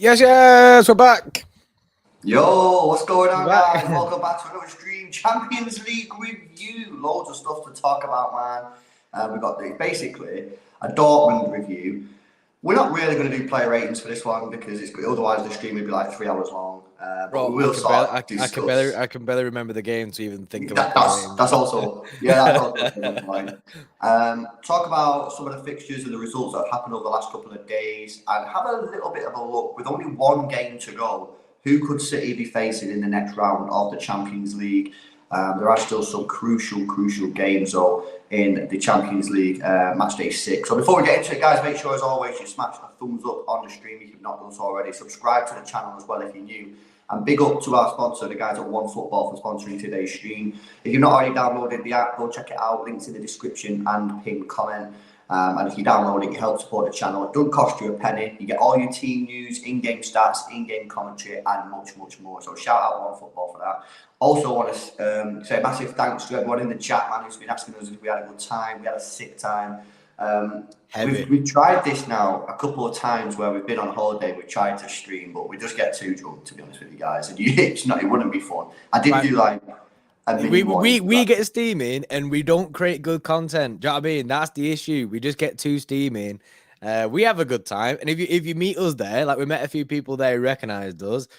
Yes, we're back. Yo, what's going on, We're back. guys? Welcome back to another stream. Champions League review. Loads of stuff to talk about, man. We've got basically a Dortmund review. We're not really going to do player ratings for this one because otherwise the stream would be like 3 hours long. But Bro, we will discuss. I can barely remember the game to even think about That's also that's also a good point. Talk about some of the fixtures and the results that have happened over the last couple of days, and have a little bit of a look. With only one game to go, who could City be facing in the next round of the Champions League? There are still some crucial games though in the Champions League match day 6. So before we get into it, guys, make sure as always you smash a thumbs up on the stream if you've not done so already. Subscribe to the channel as well if you're new. And big up to our sponsor, the guys at OneFootball, for sponsoring today's stream. If you've not already downloaded the app, go check it out. Links in the description and pinned comment. And if you download it, you help support the channel. It doesn't cost you a penny. You get all your team news, in-game stats, in-game commentary, and much more. So shout out OneFootball for that. Also want to say a massive thanks to everyone in the chat, man, who's been asking us if we had a good time. We had a sick time. We've tried this now a couple of times where we've been on holiday. We've tried to stream, but we just get too drunk, to be honest with you guys. And it wouldn't be fun. I did do like we get steaming and we don't create good content. Do you know what I mean? That's the issue. We just get too steaming. We have a good time, and if you meet us there, like we met a few people there who recognized us.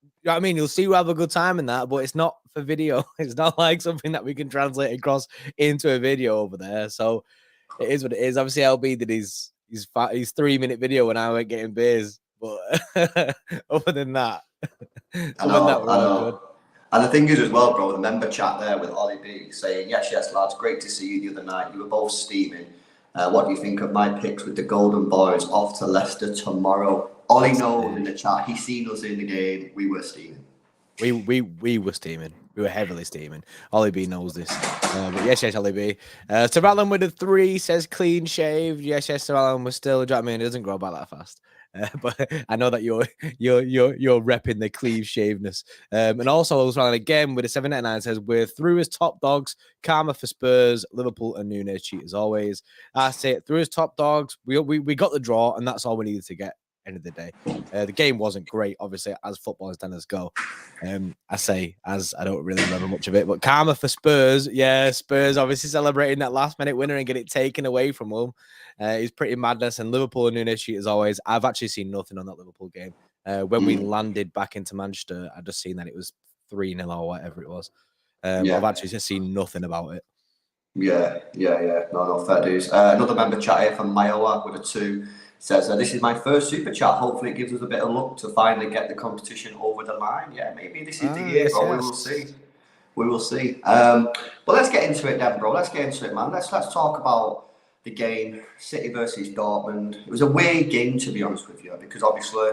You know what I mean? You'll see we have a good time in that, but it's not for video. It's not like something that we can translate across into a video over there. So it is what it is. Obviously, LB did his 3-minute video when I went getting beers, but other than that, I know. And the thing is as well, bro, the member chat there with Ollie B saying, yes, lads, great to see you the other night. You were both steaming. What do you think of my picks with the Golden Boys off to Leicester tomorrow? Ollie knows in the chat. He's seen us in the game. We were steaming. We were steaming. We were heavily steaming. Ollie B knows this. But yes, Ollie B. Sir Alan with a 3 says clean shaved. Yes, Sir Alan was still. Do you know what I mean? It doesn't grow back that fast. But I know that you're repping the cleave shaveness. And also Alan again with a 799 says we're through as top dogs. Karma for Spurs, Liverpool, and Nunes cheat as always. I say it through as top dogs. We got the draw, and that's all we needed to get. End of the day, the game wasn't great, obviously, as football standards go. I say as I don't really remember much of it, but karma for Spurs. Yeah, Spurs obviously celebrating that last-minute winner and get it taken away from them. It's pretty madness. And Liverpool and Nunes cheat as always. I've actually seen nothing on that Liverpool game. When we landed back into Manchester, I just seen that it was 3-0 or whatever it was. I've actually just seen nothing about it. Yeah. No, fair dues. Another member chat here from Mayowa with a 2. Says, this is my first super chat. Hopefully it gives us a bit of luck to finally get the competition over the line. Yeah, maybe this is the year, bro. Yes. We will see. But let's get into it then, bro. Let's get into it, man. Let's talk about the game, City versus Dortmund. It was a weird game, to be honest with you, because obviously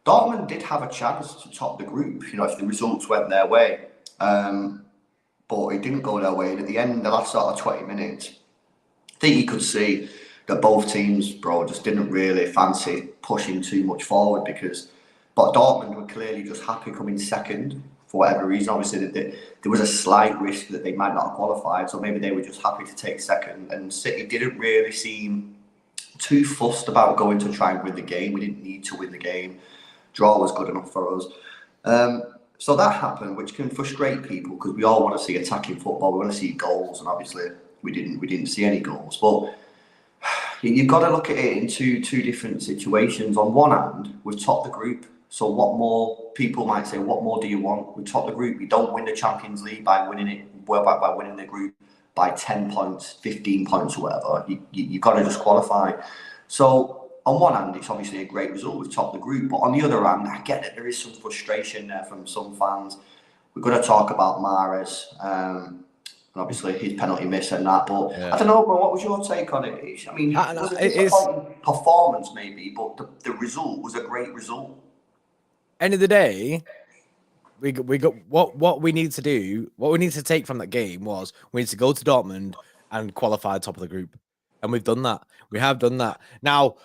Dortmund did have a chance to top the group, if the results went their way. But it didn't go their way. And at the end, the last sort of 20 minutes, I think you could see that both teams, bro, just didn't really fancy pushing too much forward but Dortmund were clearly just happy coming second for whatever reason. Obviously, there was a slight risk that they might not have qualified, so maybe they were just happy to take second. And City didn't really seem too fussed about going to try and win the game. We didn't need to win the game. Draw was good enough for us. So that happened, which can frustrate people because we all want to see attacking football. We want to see goals, and obviously we didn't see any goals. But you've got to look at it in two different situations. On one hand, we've topped the group. So what more, people might say, what more do you want? We top the group. We don't win the Champions League by winning the group by 10 points, 15 points or whatever. You've got to just qualify. So on one hand, it's obviously a great result. We've topped the group. But on the other hand, I get that there is some frustration there from some fans. We're going to talk about Mahrez. And obviously his penalty miss and that, but yeah. I don't know, bro. What was your take on it? I mean, it was a disappointing performance, maybe, but the result was a great result. End of the day, we got what we need to do. What we need to take from that game was we need to go to Dortmund and qualify top of the group, and we've done that. We have done that. Now,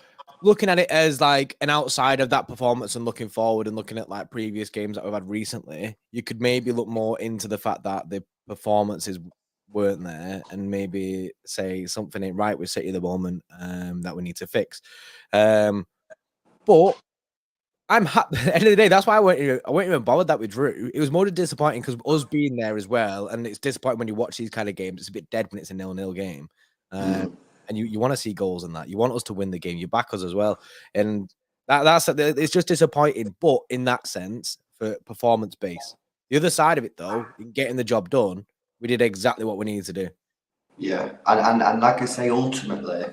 looking at it as like an outside of that performance and looking forward and looking at like previous games that we've had recently, you could maybe look more into the fact that the performances weren't there and maybe say something ain't right with City at the moment that we need to fix. But I'm happy. At the end of the day, that's why I weren't even bothered that we drew. It was more disappointing because us being there as well, and it's disappointing when you watch these kind of games. It's a bit dead when it's a 0-0 game, and you want to see goals in that. You want us to win the game. You back us as well, and that's it's just disappointing. But in that sense, for performance base, the other side of it though, in getting the job done, we did exactly what we needed to do. Yeah, and like I say, ultimately,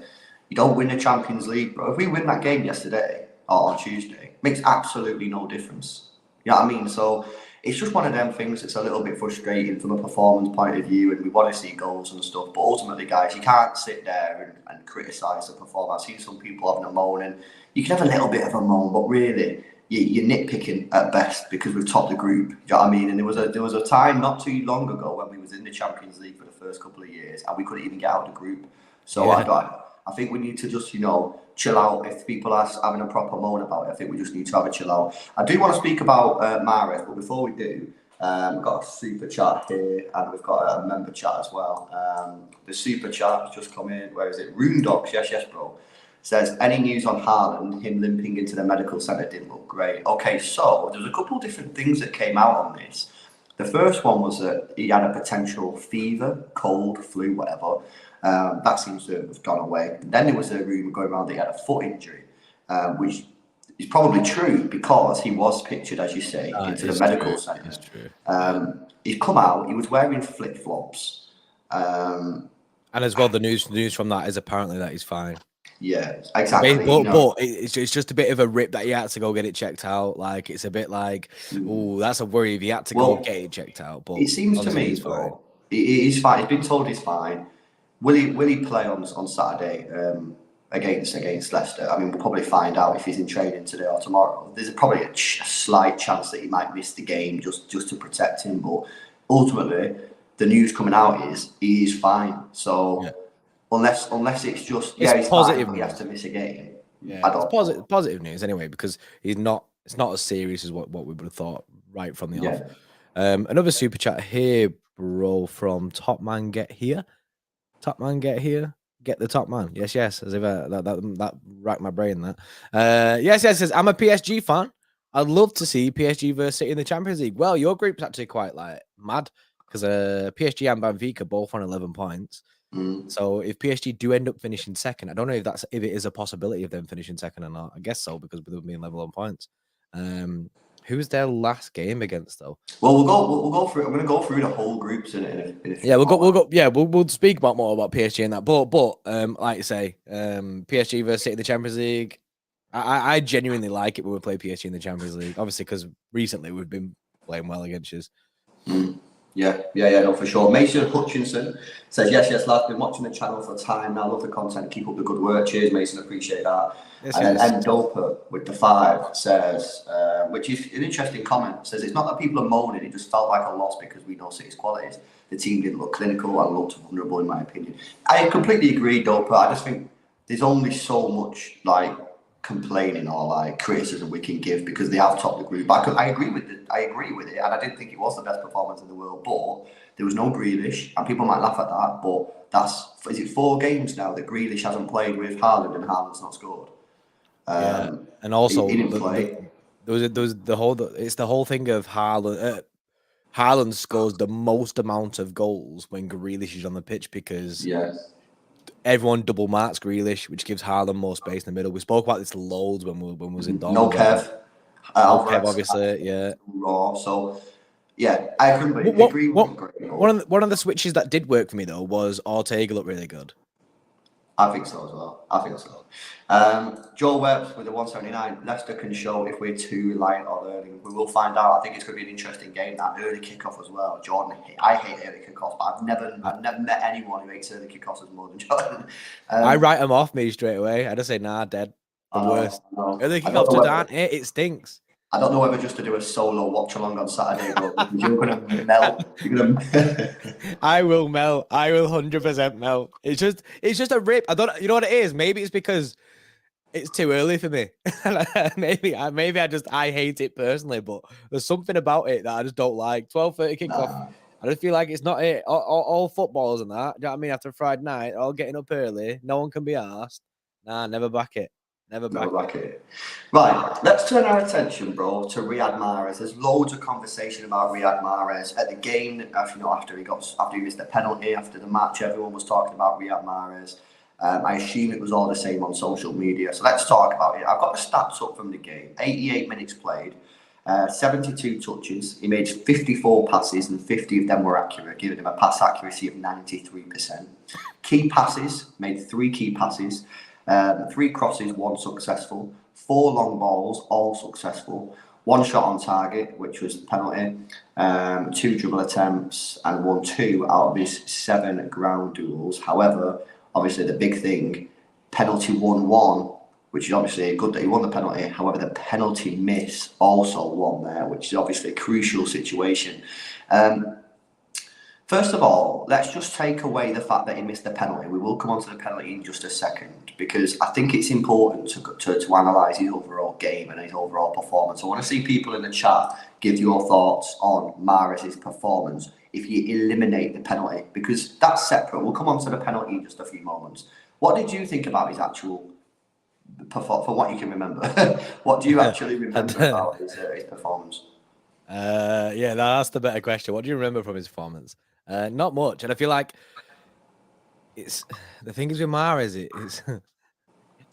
you don't win the Champions League, bro. If we win that game yesterday or on Tuesday, makes absolutely no difference. You know what I mean? So it's just one of them things that's a little bit frustrating from a performance point of view, and we want to see goals and stuff. But ultimately, guys, you can't sit there and criticise the performance. I've seen some people having a moan, and you can have a little bit of a moan, but really, you're nitpicking at best because we've topped the group. Do you know what I mean? And there was a time not too long ago when we was in the Champions League for the first couple of years and we couldn't even get out of the group. So yeah. I think we need to just chill out. If people are having a proper moan about it, I think we just need to have a chill out. I do want to speak about Mahrez, but before we do, we've got a super chat here and we've got a member chat as well. The super chat has just come in. Where is it? Roundup, yes, bro. Says, any news on Haaland? Him limping into the medical centre didn't look great. Okay, so there's a couple of different things that came out on this. The first one was that he had a potential fever, cold, flu, whatever. That seems to have gone away. And then there was a rumour going around that he had a foot injury, which is probably true because he was pictured, as you say, into the medical centre. It's true. He's come out, he was wearing flip-flops. And as well, the news from that is apparently that he's fine. Yeah, exactly. But it's just a bit of a rip that he had to go get it checked out. Like, it's a bit like, oh, that's a worry if he had to go get it checked out. But it seems to me, bro, he's fine. He's been told he's fine. Will he play on Saturday against Leicester? I mean, we'll probably find out if he's in training today or tomorrow. There's probably a slight chance that he might miss the game just to protect him. But ultimately, the news coming out is he is fine. So. Yeah. Unless it's just it's positive fine, he has to miss a game. Yeah, it's positive news anyway because it's not as serious as what we would have thought right from the off. Another super chat here, bro, from Top Man Get Here. Top Man Get Here. Get the top man. Yes. As if that racked my brain. That. Yes. Says I'm a PSG fan. I'd love to see PSG versus City in the Champions League. Well, your group's actually quite like mad because PSG and Benfica both on 11 points. So if PSG do end up finishing second, I don't know if it is a possibility of them finishing second or not. I guess so because they'll be in level on points. Who's their last game against though? Well, we'll go through. I'm going to go through the whole groups in a yeah, we'll go. Yeah, we'll speak more about PSG and that. But like you say, PSG versus City in the Champions League. I genuinely like it when we play PSG in the Champions League. Obviously, because recently we've been playing well against you. Yeah, no, for sure. Mason Hutchinson says, yes, lads, been watching the channel for time now. Love the content. Keep up the good work. Cheers, Mason. Appreciate that. Yes, and then M. Doper with the 5 says, which is an interesting comment, says, it's not that people are moaning, it just felt like a loss because we know City's qualities. The team didn't look clinical and looked vulnerable, in my opinion. I completely agree, Doper. I just think there's only so much, complaining or criticism we can give because they have topped the group. I agree with it, and I didn't think it was the best performance in the world, but there was no Grealish, and people might laugh at that, but is it 4 games now that Grealish hasn't played with Haaland and Haaland's not scored? And also he didn't play. It's the whole thing of Haaland. Haaland scores the most amount of goals when Grealish is on the pitch because everyone double marks Grealish, which gives Haaland more space in the middle. We spoke about this loads when we was in Dortmund. No Kev. No Kev, obviously, yeah. Raw. So, yeah, I agree with one of the switches that did work for me, though, was Ortega looked really good. I think so as well. Joel Webb with the 179. Leicester can show if we're too reliant on early. We will find out. I think it's going to be an interesting game. That early kickoff as well. Jordan, I hate early kickoffs, but I've never met anyone who hates early kickoffs as more than Jordan. I write them off me straight away. I just say nah, dead. The worst. Early kickoffs aren't it. It stinks. I don't know whether just to do a solo watch along on Saturday, but you're going to melt. I will melt. I will 100% melt. It's just a rip. You know what it is? Maybe it's because it's too early for me. maybe I hate it personally, but there's something about it that I just don't like. 12:30 kickoff. I just feel like it's not it. All footballers and that. Do you know what I mean? After Friday night, all getting up early. No one can be asked. Nah, never back it. Never Never back back it. Right, let's turn our attention, bro, to Riyad Mahrez. There's loads of conversation about Riyad Mahrez at the game. After he missed the penalty after the match, everyone was talking about Riyad Mahrez. I assume it was all the same on social media. So let's talk about it. I've got the stats up from the game. 88 minutes played, 72 touches. He made 54 passes and 50 of them were accurate, giving him a pass accuracy of 93%. Key passes, made 3 key passes. 3 crosses, 1 successful. 4 long balls, all successful. 1 shot on target, which was the penalty. 2 dribble attempts and won 2 out of his 7 ground duels. However, obviously the big thing, penalty 1-1, which is obviously good that he won the penalty. However, the penalty miss also won there, which is obviously a crucial situation. First of all, let's just take away the fact that he missed the penalty. We will come on to the penalty in just a second, because I think it's important to analyse his overall game and his overall performance. I want to see people in the chat give your thoughts on Mahrez's performance if you eliminate the penalty, because that's separate. We'll come on to the penalty in just a few moments. What did you think about his actual performance, from what you can remember? What do you actually remember about his performance? Yeah, that's the better question. What do you remember from his performance? Not much, and I feel like it's the thing is with Mahrez. It's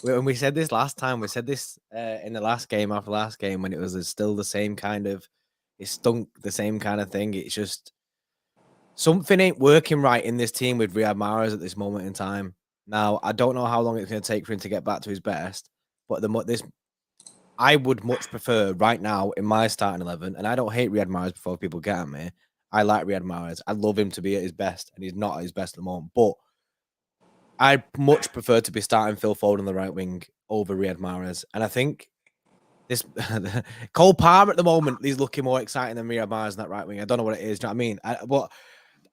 when we said this last time. We said this in the last game after last game when it was still the same kind of. It stunk the same kind of thing. It's just something ain't working right in this team with Riyad Mahrez at this moment in time. Now I don't know how long it's going to take for him to get back to his best, but I would much prefer right now in my starting 11, and I don't hate Riyad Mahrez before people get at me. I like Riyad Mahrez. I love him to be at his best, and he's not at his best at the moment. But I much prefer to be starting Phil Foden on the right wing over Riyad Mahrez. And I think this Cole Palmer at the moment, he's looking more exciting than Riyad Mahrez in that right wing. I don't know what it is. Do you know what I mean? But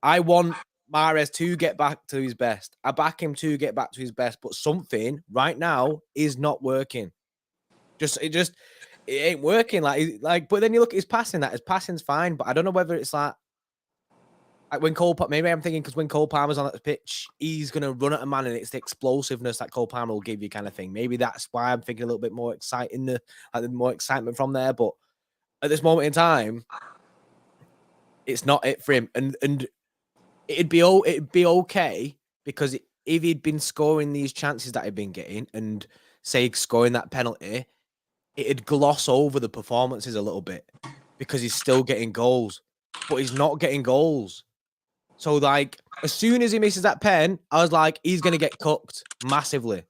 I want Mahrez to get back to his best. I back him to get back to his best, but something right now is not working. It ain't working. But then you look at his passing. His passing's fine, but I don't know whether it's like when maybe I'm thinking because when Cole Palmer's on the pitch, he's gonna run at a man, and it's the explosiveness that Cole Palmer will give you, kind of thing. Maybe that's why I'm thinking a little bit more exciting, more excitement from there. But at this moment in time, it's not it for him, and it'd be okay because if he'd been scoring these chances that he'd been getting, and say scoring that penalty, it'd gloss over the performances a little bit because he's still getting goals, but he's not getting goals. So, like, as soon as he misses that pen, I was like, he's going to get cooked massively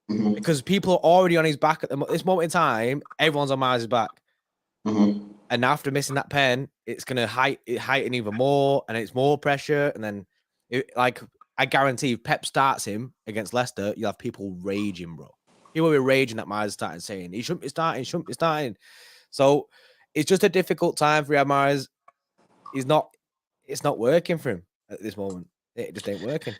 because people are already on his back at this moment in time. Everyone's on Mahrez's back. And after missing that pen, it's going to heighten even more, and it's more pressure. And then, I guarantee if Pep starts him against Leicester, you'll have people raging, bro. People will be raging that Mahrez started saying he shouldn't be starting. So it's just a difficult time for Riyad Mahrez. It's not working for him at this moment. It just ain't working.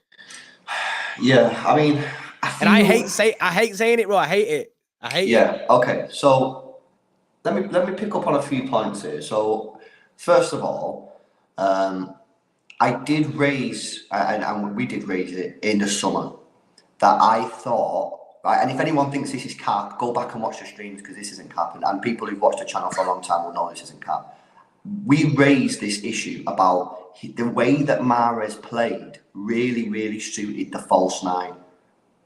Yeah, I mean, I hate saying it, bro. I hate it. Yeah. Okay. So let me pick up on a few points here. So first of all, I did raise, and we did raise it in the summer, that I thought, right, and if anyone thinks this is cap, go back and watch the streams because this isn't cap, and people who've watched the channel for a long time will know this isn't cap. We raised this issue about the way that Mahrez played really, really suited the false 9,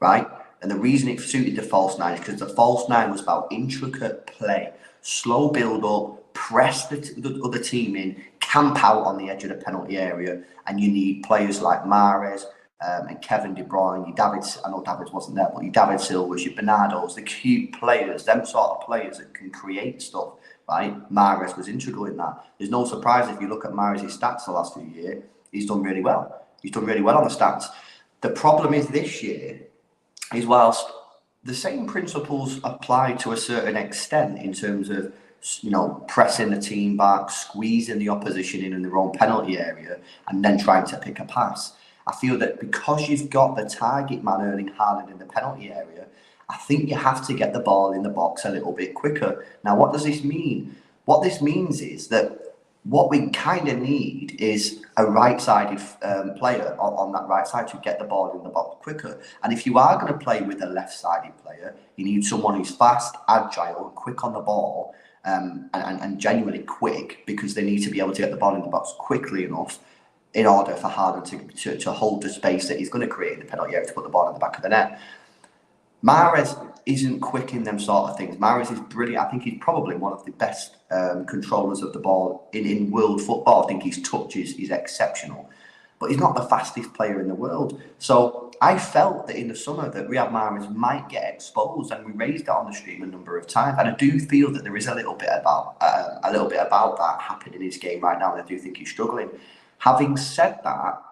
right? And the reason it suited the false 9 is because the false 9 was about intricate play, slow build up, press the other team in, camp out on the edge of the penalty area, and you need players like Mahrez and Kevin De Bruyne, I know David wasn't there, but your David Silvas, your Bernardos, the cute players, them sort of players that can create stuff, right? Mahrez was integral in that. There's no surprise if you look at Mahrez's stats the last few years, he's done really well. He's done really well on the stats. The problem is this year is whilst the same principles apply to a certain extent in terms of, pressing the team back, squeezing the opposition in their own penalty area, and then trying to pick a pass. I feel that because you've got the target man earning Haaland in the penalty area, I think you have to get the ball in the box a little bit quicker. Now, what does this mean? What this means is that what we kind of need is a right-sided player on that right side to get the ball in the box quicker. And if you are going to play with a left-sided player, you need someone who's fast, agile, quick on the ball, and genuinely quick, because they need to be able to get the ball in the box quickly enough in order for Haaland to hold the space that he's going to create in the penalty area to put the ball in the back of the net. Mahrez isn't quick in them sort of things. Mahrez is brilliant. I think he's probably one of the best controllers of the ball in world football. I think his touch is exceptional, but he's not the fastest player in the world. So I felt that in the summer that Riyad Mahrez might get exposed, and we raised it on the stream a number of times. And I do feel that there is a little bit about that happening in his game right now, and I do think he's struggling. Having said that,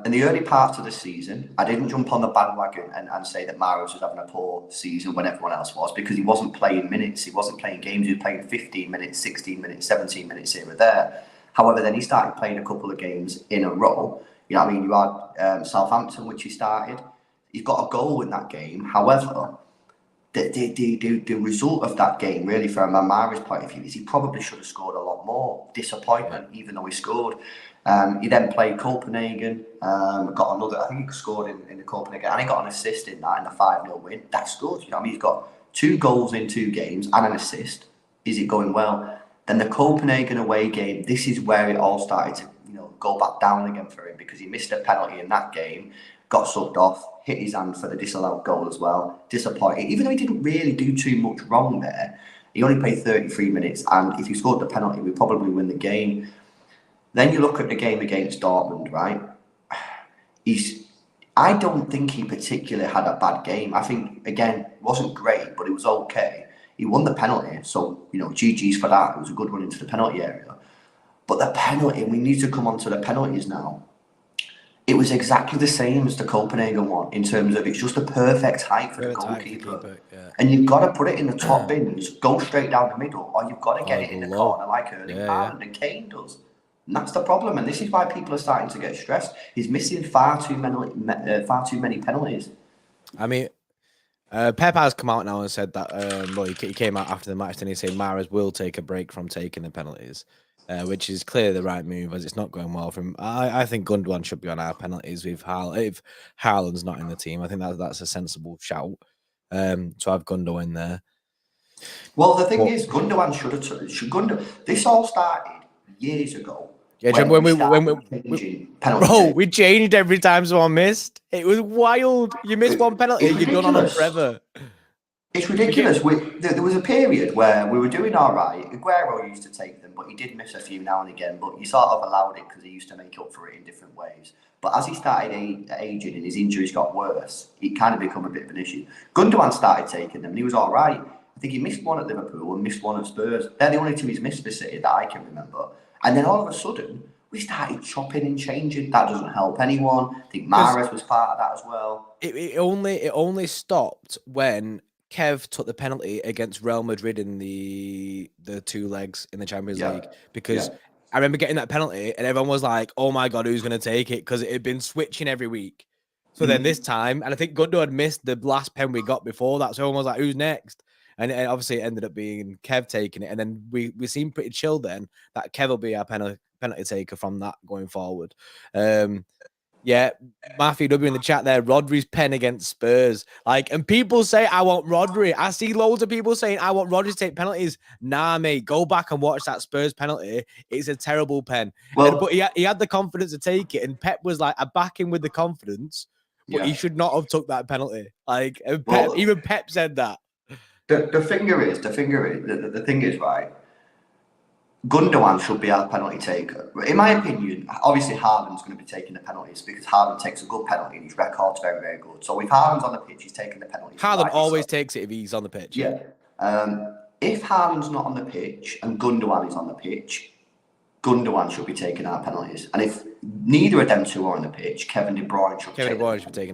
in the early parts of the season, I didn't jump on the bandwagon and say that Mahrez was having a poor season when everyone else was, because he wasn't playing minutes, he wasn't playing games, he was playing 15 minutes, 16 minutes, 17 minutes here or there. However, then he started playing a couple of games in a row. You know what I mean? You had Southampton, which he started. He's got a goal in that game. However, the result of that game, really, from a Mahrez point of view, is he probably should have scored a lot more. Disappointment, even though he scored. He then played Copenhagen, got another, I think he scored in the Copenhagen, and he got an assist in that, in the 5-0 win. That's good. You know what I mean? He's got 2 goals in 2 games and an assist. Is it going well? Then the Copenhagen away game, this is where it all started to, go back down again for him, because he missed a penalty in that game, got subbed off, hit his hand for the disallowed goal as well. Disappointing. Even though he didn't really do too much wrong there, he only played 33 minutes, and if he scored the penalty, we probably win the game. Then you look at the game against Dortmund, right? I don't think he particularly had a bad game. I think, again, it wasn't great, but it was okay. He won the penalty, so, GG's for that. It was a good run into the penalty area. But the penalty, we need to come on to the penalties now. It was exactly the same as the Copenhagen one, in terms of it's just a perfect height for the goalkeeper. And you've got to put it in the top bins, go straight down the middle, or you've got to get it in the corner like Erling Haaland and Kane does. And that's the problem, and this is why people are starting to get stressed. He's missing far too many penalties. I mean, Pep has come out now and said that. He came out after the match and he said Mahrez will take a break from taking the penalties, which is clearly the right move, as it's not going well for him. I think Gundogan should be on our penalties if Haaland's not in the team. I think that's a sensible shout to have Gundogan in there. Well, the thing is, Gundogan should. This all started years ago. Yeah, when we changed every time someone missed. It was wild. You missed one penalty, you're done on them forever. It's ridiculous. There was a period where we were doing all right. Aguero used to take them, but he did miss a few now and again. But you sort of allowed it because he used to make up for it in different ways. But as he started aging and his injuries got worse, it kind of become a bit of an issue. Gundogan started taking them, and he was all right. I think he missed one at Liverpool and missed one at Spurs. They're the only two he's missed for City that I can remember. And then all of a sudden, we started chopping and changing. That doesn't help anyone. I think Mahrez was part of that as well. It only stopped when Kev took the penalty against Real Madrid in the 2 legs in the Champions League, because I remember getting that penalty and everyone was like, "Oh my god, who's going to take it?" Because it had been switching every week. So then this time, and I think Gundogan had missed the last pen we got before that, so everyone was like, "Who's next?" And obviously it ended up being Kev taking it. And then we seemed pretty chill then that Kev will be our penalty taker from that going forward. Matthew W in the chat there, Rodri's pen against Spurs. And people say, I want Rodri. I see loads of people saying, I want Rodri to take penalties. Nah, mate, go back and watch that Spurs penalty. It's a terrible pen. But he had the confidence to take it. And Pep was like, I back him with the confidence, but he should not have took that penalty. Even Pep said that. The thing is, right, Gundogan should be our penalty taker. In my opinion, obviously Haaland's going to be taking the penalties because Haaland takes a good penalty and his record's very, very good. So if Haaland's on the pitch, he's taking the penalties. Haaland always takes it if he's on the pitch. Yeah. If Haaland's not on the pitch and Gundogan is on the pitch, Gundogan should be taking our penalties. And if neither of them two are on the pitch, Kevin De Bruyne should be taking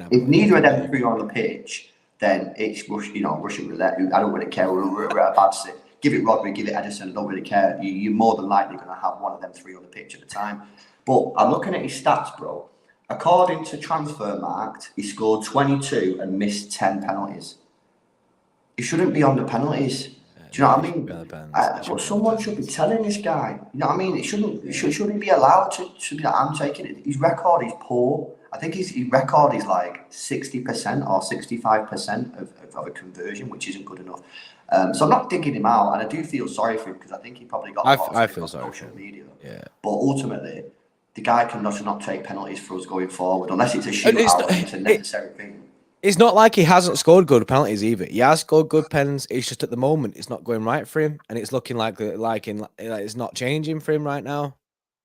our penalties. If neither of them three are on the pitch, then it's Russian roulette. I don't really care. We're at a bad state. Give it Rodri, give it Edison. I don't really care. You're more than likely going to have one of them three on the pitch at the time. But I'm looking at his stats, bro. According to Transfermarkt, he scored 22 and missed 10 penalties. He shouldn't be on the penalties. Do you know what I it should be mean? on the pens. It Well, should be on the someone should be pens. telling this guy. You know what I mean? It shouldn't. Should he be allowed to? Should be like, I'm taking it. His record is poor. I think his record is like 60% or 65% of a conversion, which isn't good enough. So I'm not digging him out, and I do feel sorry for him because I think he probably got a lot of I stick feel on sorry for social him. media. Yeah. But ultimately, the guy can not take penalties for us going forward unless it's a shootout and it's a necessary thing. It's not like he hasn't scored good penalties either. He has scored good pens. It's just at the moment it's not going right for him, and it's looking like it's not changing for him right now.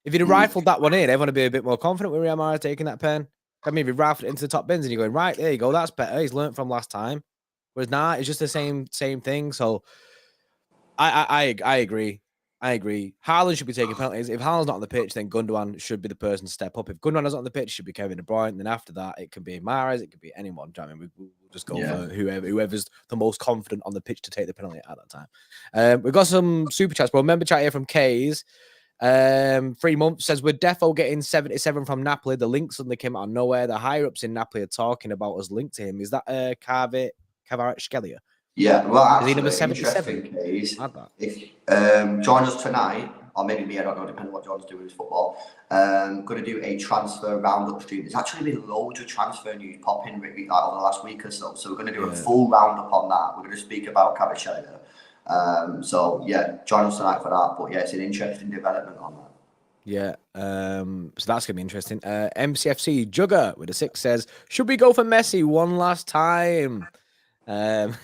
If he'd have rifled that one in, everyone would be a bit more confident with Riyad Mahrez taking that pen. I mean, if he rifled it into the top bins and you're going, right, there you go, that's better. He's learnt from last time. Whereas now it's just the same thing. So I agree. I agree. Haaland should be taking penalties. If Haaland's not on the pitch, then Gundogan should be the person to step up. If Gundogan isn't on the pitch, it should be Kevin De Bruyne. Then after that, it can be Mahrez. It could be anyone. Do you know what I mean? We'll just go for whoever's the most confident on the pitch to take the penalty at that time. We've got some super chats, bro. Member chat here from K's. 3 months says, we're defo getting 77 from Napoli. The link suddenly came out of nowhere. The higher ups in Napoli are talking about us linked to him. Is that Kvaratskhelia? Yeah, well, actually, is he number 77? Interesting case. If join us tonight, or maybe me, I don't know, depending on what John's doing with his football. Going to do a transfer roundup stream. There's actually been loads of transfer news popping like over the last week or so. So we're going to do a full roundup on that. We're going to speak about Kvaratskhelia. So yeah, join us tonight for that. But yeah, it's an interesting development on that. Yeah, so that's gonna be interesting. MCFC Jugger with a 6 says, should we go for Messi one last time? One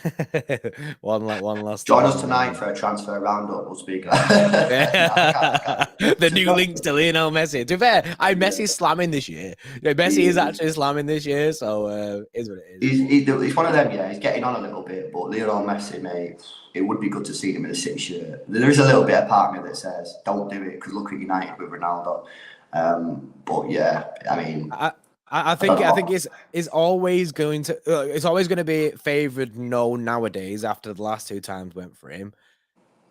last join time. us tonight for a transfer roundup. We'll speak. The new links to Lionel Messi. To be fair, Messi's slamming this year. Messi is actually slamming this year, so is what it is. He's one of them, yeah. He's getting on a little bit, but Lionel Messi, mate, it would be good to see him in a City shirt. There is a little bit of part of me that says, don't do it, because look at United with Ronaldo. But yeah, I mean, I think it's always going to be favoured nowadays after the last 2 times went for him.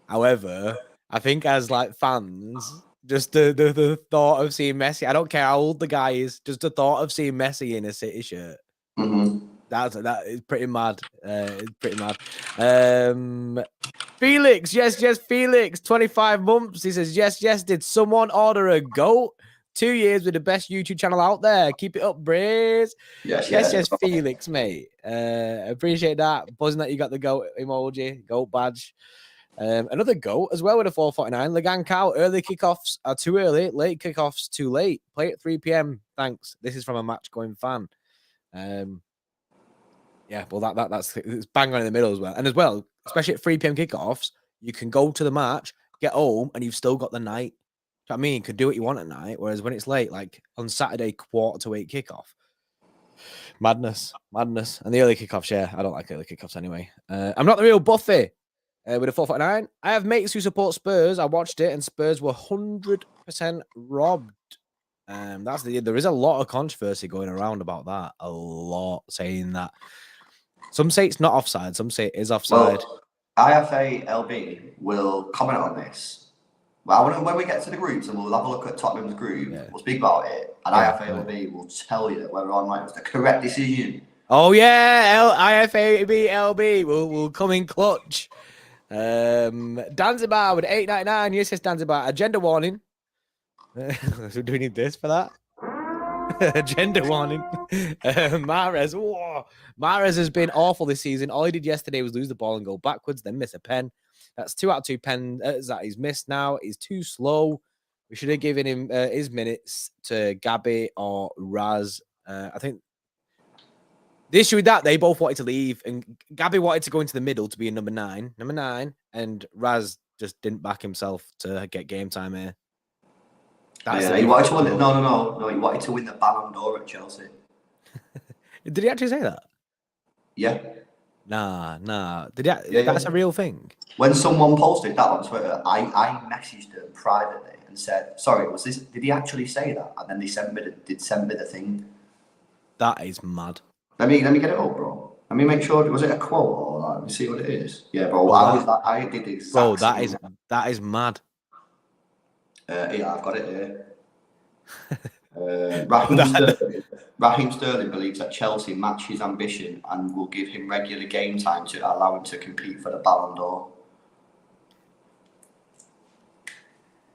However, I think as like fans, just the thought of seeing Messi, I don't care how old the guy is, just the thought of seeing Messi in a City shirt. That is pretty mad. It's pretty mad. Felix, yes, Felix, 25 months. He says, yes. Did someone order a goat? 2 years with the best YouTube channel out there. Keep it up, Braze. Yes, Felix, mate. Appreciate that. Buzzing that you got the goat emoji, goat badge. Another goat as well with a 449. Ligan Cow, early kickoffs are too early, late kickoffs too late. Play at 3 p.m. Thanks. This is from a match going fan. Yeah, well, that's it's bang on in the middle as well. And as well, especially at 3 p.m. kickoffs, you can go to the match, get home, and you've still got the night. Do you know what I mean? You could do what you want at night. Whereas when it's late, like on Saturday, 7:45 kickoff, madness. And the early kickoffs, yeah, I don't like early kickoffs anyway. I'm not the real Buffy with a 449. I have mates who support Spurs. I watched it, and Spurs were 100% robbed. There is a lot of controversy going around about that. A lot saying that. Some say it's not offside. Some say it is offside. Well, IFA LB will comment on this. Well, when we get to the groups and we'll have a look at Tottenham's group, we'll speak about it. And IFA LB will tell you whether or not it was the correct decision. Oh, yeah. IFA LB will come in clutch. Danzibar with 8.99. Yes, Danzibar. Agenda warning. Do we need this for that? Agenda warning. Mahrez. Whoa. Mahrez has been awful this season. All he did yesterday was lose the ball and go backwards, then miss a pen. That's 2 out of 2 pens that he's missed now. He's too slow. We should have given him his minutes to Gabby or Raz. I think the issue with that, they both wanted to leave, and Gabby wanted to go into the middle to be a number 9, and Raz just didn't back himself to get game time here. He wanted to win. No. He wanted to win the Ballon d'Or at Chelsea. Did he actually say that? Yeah. Nah. That's a real thing. When someone posted that on Twitter, I messaged them privately and said, "Sorry, was this? Did he actually say that?" And then they sent me the thing. That is mad. Let me get it up, bro. Let me make sure. Was it a quote or that? Let me see what it is. Yeah, bro. I did the exact. Bro, that is mad. Yeah, I've got it here. Raheem Sterling believes that Chelsea match his ambition and will give him regular game time to allow him to compete for the Ballon d'Or.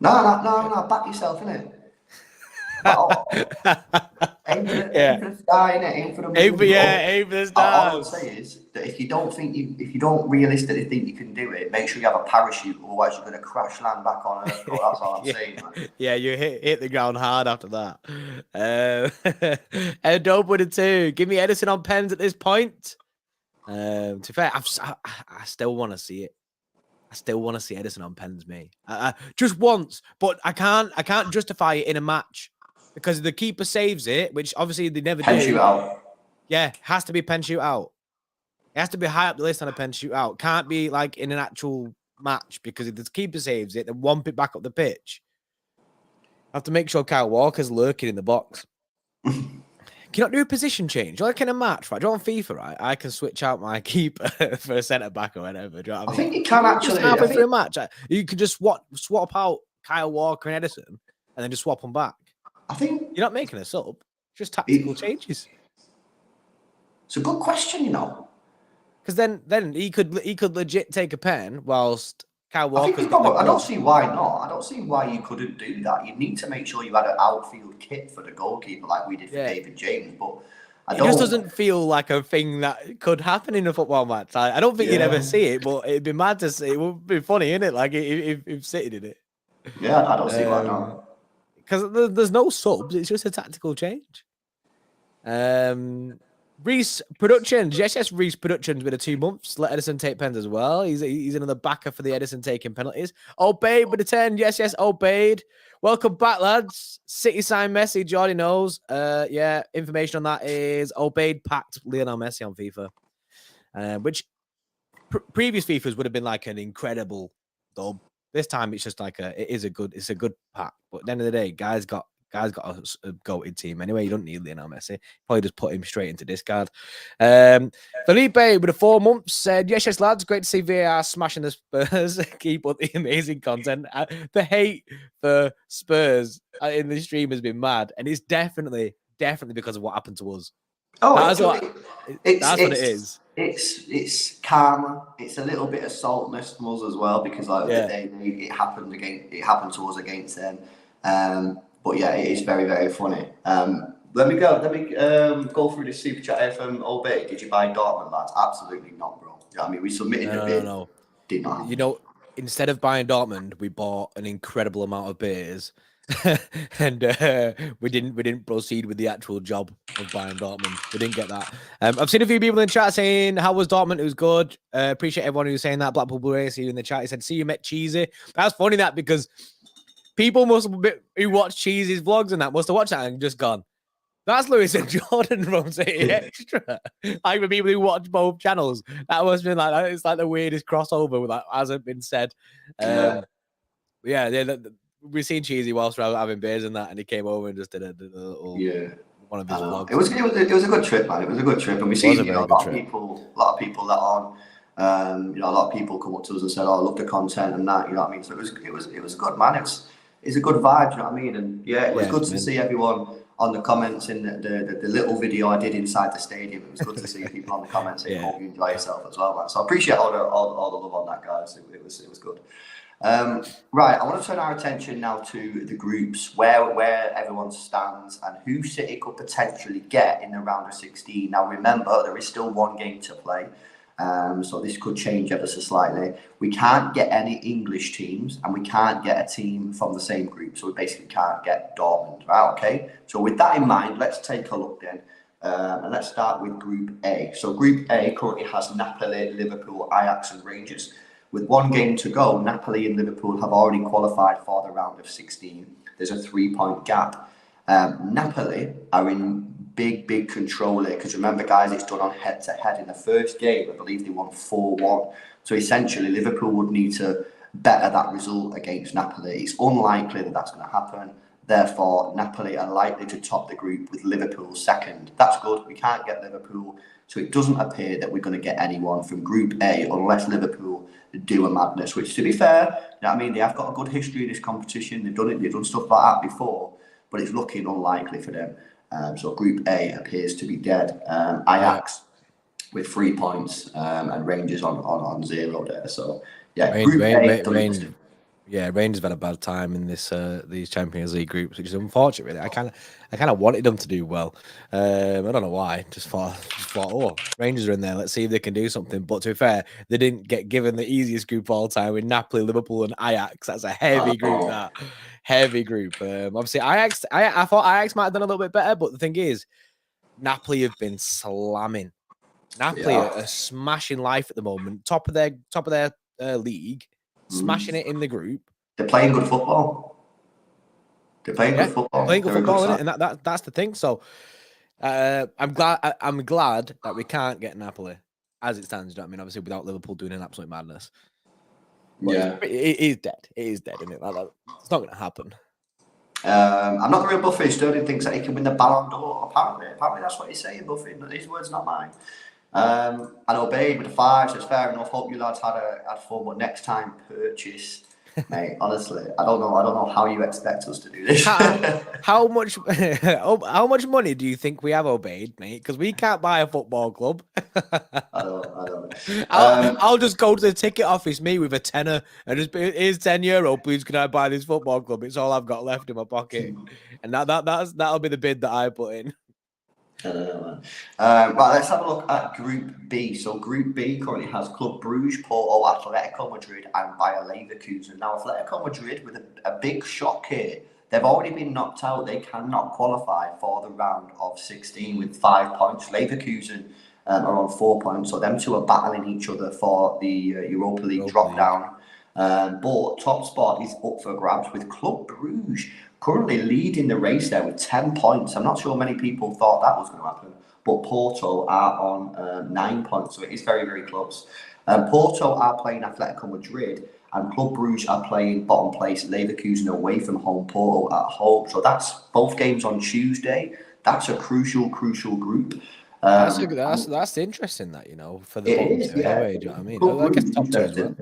No. Back yourself, innit? Aim for Yeah. the sky, innit? Aim for the moon. Aim for the All I would stars. say is that if you don't realistically think you can do it, make sure you have a parachute, otherwise you're going to crash land back on Earth. Bro. That's all I'm saying, man. Yeah, you hit the ground hard after that. And Dortmund 2. Give me Edison on pens at this point. To be fair, I still want to see it. I still want to see Edison on pens, me. Just once, but I can't justify it in a match because the keeper saves it, which obviously they never Pen do. shootout. Yeah, has to be pen shootout. It has to be high up the list on a pen shootout. Can't be like in an actual match because if the keeper saves it, then womp it back up the pitch. I have to make sure Kyle Walker's lurking in the box. Can you not do a position change? Like in a match, right? Do you know on FIFA, right? I can switch out my keeper for a centre back or whatever. Do you know what I mean? think you can actually. Halfway through a match, you could just swap out Kyle Walker and Edison and then just swap them back. I think you're not making a sub, just tactical changes. It's a good question, you know. Because then he could legit take a pen whilst Kyle Walker. I don't see why not. I don't see why you couldn't do that. You need to make sure you had an outfield kit for the goalkeeper, like we did for David James. But it just doesn't feel like a thing that could happen in a football match. I don't think you'd ever see it, but it'd be mad to see. It would be funny, innit? Like if City did it. Yeah, I don't see why not. Because there's no subs. It's just a tactical change. Reese Productions. Yes, Reese Productions with 2 months. Let Edison take pens as well. He's another backer for the Edison taking penalties. Obeyed with 10. Yes, obeyed. Welcome back, lads. City sign Messi. Jordy knows. Yeah, information on that is Obeyed packed Lionel Messi on FIFA. Which previous FIFAs would have been like an incredible dub. This time it's just like it's a good pack. But at the end of the day, guys got a goated team anyway. You don't need Lionel Messi. Probably just put him straight into discard. Felipe with 4 months said, yes, lads. Great to see VAR smashing the Spurs. Keep up the amazing content. The hate for Spurs in the stream has been mad. And it's definitely because of what happened to us. Oh, that's what it is. It's karma. It's a little bit of saltness from us as well because it happened to us against them. But yeah, it is very, very funny. Let me go through this super chat here from Obey. Did you buy Dortmund, lads? Absolutely not, bro. You know what I mean, we submitted a bid. No. Did not happen. You know, instead of buying Dortmund, we bought an incredible amount of beers. And we didn't proceed with the actual job of buying Dortmund. We didn't get that. I've seen a few people in the chat saying how was Dortmund? It was good. Appreciate everyone who's saying that. Blackpool Blu-ray, see you in the chat. He said, see you met Cheesy. That's funny that because people who watch Cheesy's vlogs and that must have watched that and just gone, that's Lewis and Jordan from City Extra. Like for people who watch both channels, that must have been like, it's like the weirdest crossover that hasn't been said. We've seen Cheesy whilst we're having beers and that, and he came over and just did a little one of his vlogs. It was a good trip, man. It was a good trip, and we see a lot of people that on. A lot of people come up to us and said, "Oh, I love the content and that." You know what I mean? So it was good, man. It's a good vibe. You know what I mean? And it was good to see everyone on the comments in the little video I did inside the stadium. It was good to see people on the comments saying, "Hope you enjoy yourself as well, man." So I appreciate all the love on that, guys. It was good. Right, I want to turn our attention now to the groups, where everyone stands and who City could potentially get in the round of 16. Now, remember, there is still one game to play, so this could change ever so slightly. We can't get any English teams, and we can't get a team from the same group, so we basically can't get Dortmund, right? Okay, so with that in mind, let's take a look then. And let's start with Group A. So Group A currently has Napoli, Liverpool, Ajax and Rangers. With one game to go, Napoli and Liverpool have already qualified for the round of 16. There's a 3-point gap. Napoli are in big control here because remember, guys, it's done on head-to-head. In the first game, I believe they won 4-1. So essentially, Liverpool would need to better that result against Napoli. It's unlikely that that's going to happen. Therefore, Napoli are likely to top the group with Liverpool second. That's good. We can't get Liverpool. So it doesn't appear that we're going to get anyone from Group A unless Liverpool do a madness, which to be fair, you know what I mean, they have got a good history in this competition. They've done stuff like that before, but it's looking unlikely for them. So Group A appears to be dead. Ajax with 3 points and Rangers on 0 there. So yeah, Group A. Yeah, Rangers have had a bad time in this these Champions League groups, which is unfortunate. Really, I kind of wanted them to do well. I don't know why. Just thought, oh, Rangers are in there. Let's see if they can do something. But to be fair, they didn't get given the easiest group of all time with Napoli, Liverpool, and Ajax. That's a heavy group. That heavy group. Obviously, Ajax. I thought Ajax might have done a little bit better, but the thing is, Napoli have been slamming. Napoli are smashing life at the moment. Top of their league. Smashing it in the group. They're playing good football. They're playing good football. Playing good football, innit? And that's the thing. So I'm glad that we can't get Napoli as it stands. You know what I mean? Obviously, without Liverpool doing an absolute madness. But it is dead. It is dead, isn't it? It's not going to happen. I'm not the real Buffy. Sterling thinks that he can win the Ballon d'Or. Apparently that's what he's saying, Buffy. His words, not mine. And Obeyed with a 5 says fair enough. Hope you lads had fun, but next time purchase, mate. Honestly, I don't know how you expect us to do this. How much money do you think we have, Obeyed, mate? Because we can't buy a football club. I don't. I'll just go to the ticket office, me with a tenner, and just here's €10. Please, can I buy this football club? It's all I've got left in my pocket, and that'll be the bid that I put in. I don't know, man. Right, let's have a look at Group B. So Group B currently has Club Brugge, Porto, Atletico Madrid, and Bayer Leverkusen. Now, Atletico Madrid with a big shock here. They've already been knocked out. They cannot qualify for the round of 16 with 5 points. Leverkusen are on 4 points, so them two are battling each other for the Europa League drop down. But top spot is up for grabs with Club Brugge currently leading the race there with 10 points. I'm not sure many people thought that was going to happen, but Porto are on 9 points, so it is very, very close. Porto are playing Atletico Madrid, and Club Brugge are playing bottom place Leverkusen away from home, Porto at home. So that's both games on Tuesday. That's a crucial group. That's interesting, that, you know, for the bottom two. Anyway, do you know what I mean? Club I guess Brugge, top two as well.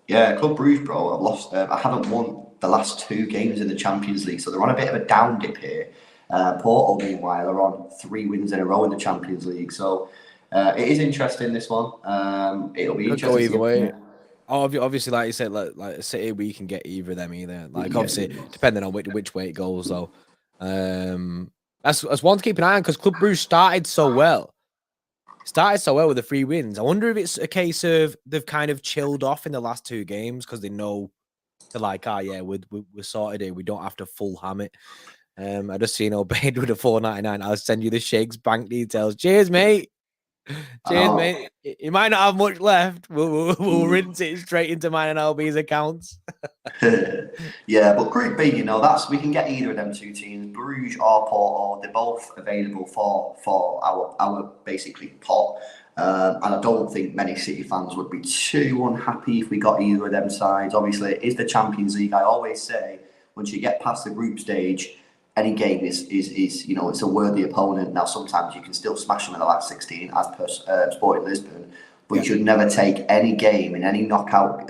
Yeah, Club Brugge, bro, I've lost. I haven't won the last 2 games in the Champions League, so they're on a bit of a down dip here. Porto, meanwhile, are on 3 wins in a row in the Champions League. So it is interesting, this one. It'll be interesting. Go either way. Obviously, like you said, like City, we can get either of them either. Like, obviously, depending on which way it goes, though. That's one to keep an eye on, because Club Brugge started so well with the 3 wins. I wonder if it's a case of they've kind of chilled off in the last 2 games because they know they're like, we're sorted here. We don't have to full ham it. I just seen Obeyed with a $4.99. I'll send you the Sheikh's bank details. Cheers, mate. Cheers, mate. You might not have much left. We'll rinse it straight into mine and LB's accounts. Yeah, but Group B, you know, we can get either of them 2 teams, Bruges or Porto. They're both available for our basically pot. And I don't think many City fans would be too unhappy if we got either of them sides. Obviously, it is the Champions League. I always say, once you get past the group stage, any game is you know, it's a worthy opponent. Now, sometimes you can still smash them in the last 16, as per Sporting Lisbon, but you should never take any game in any knockout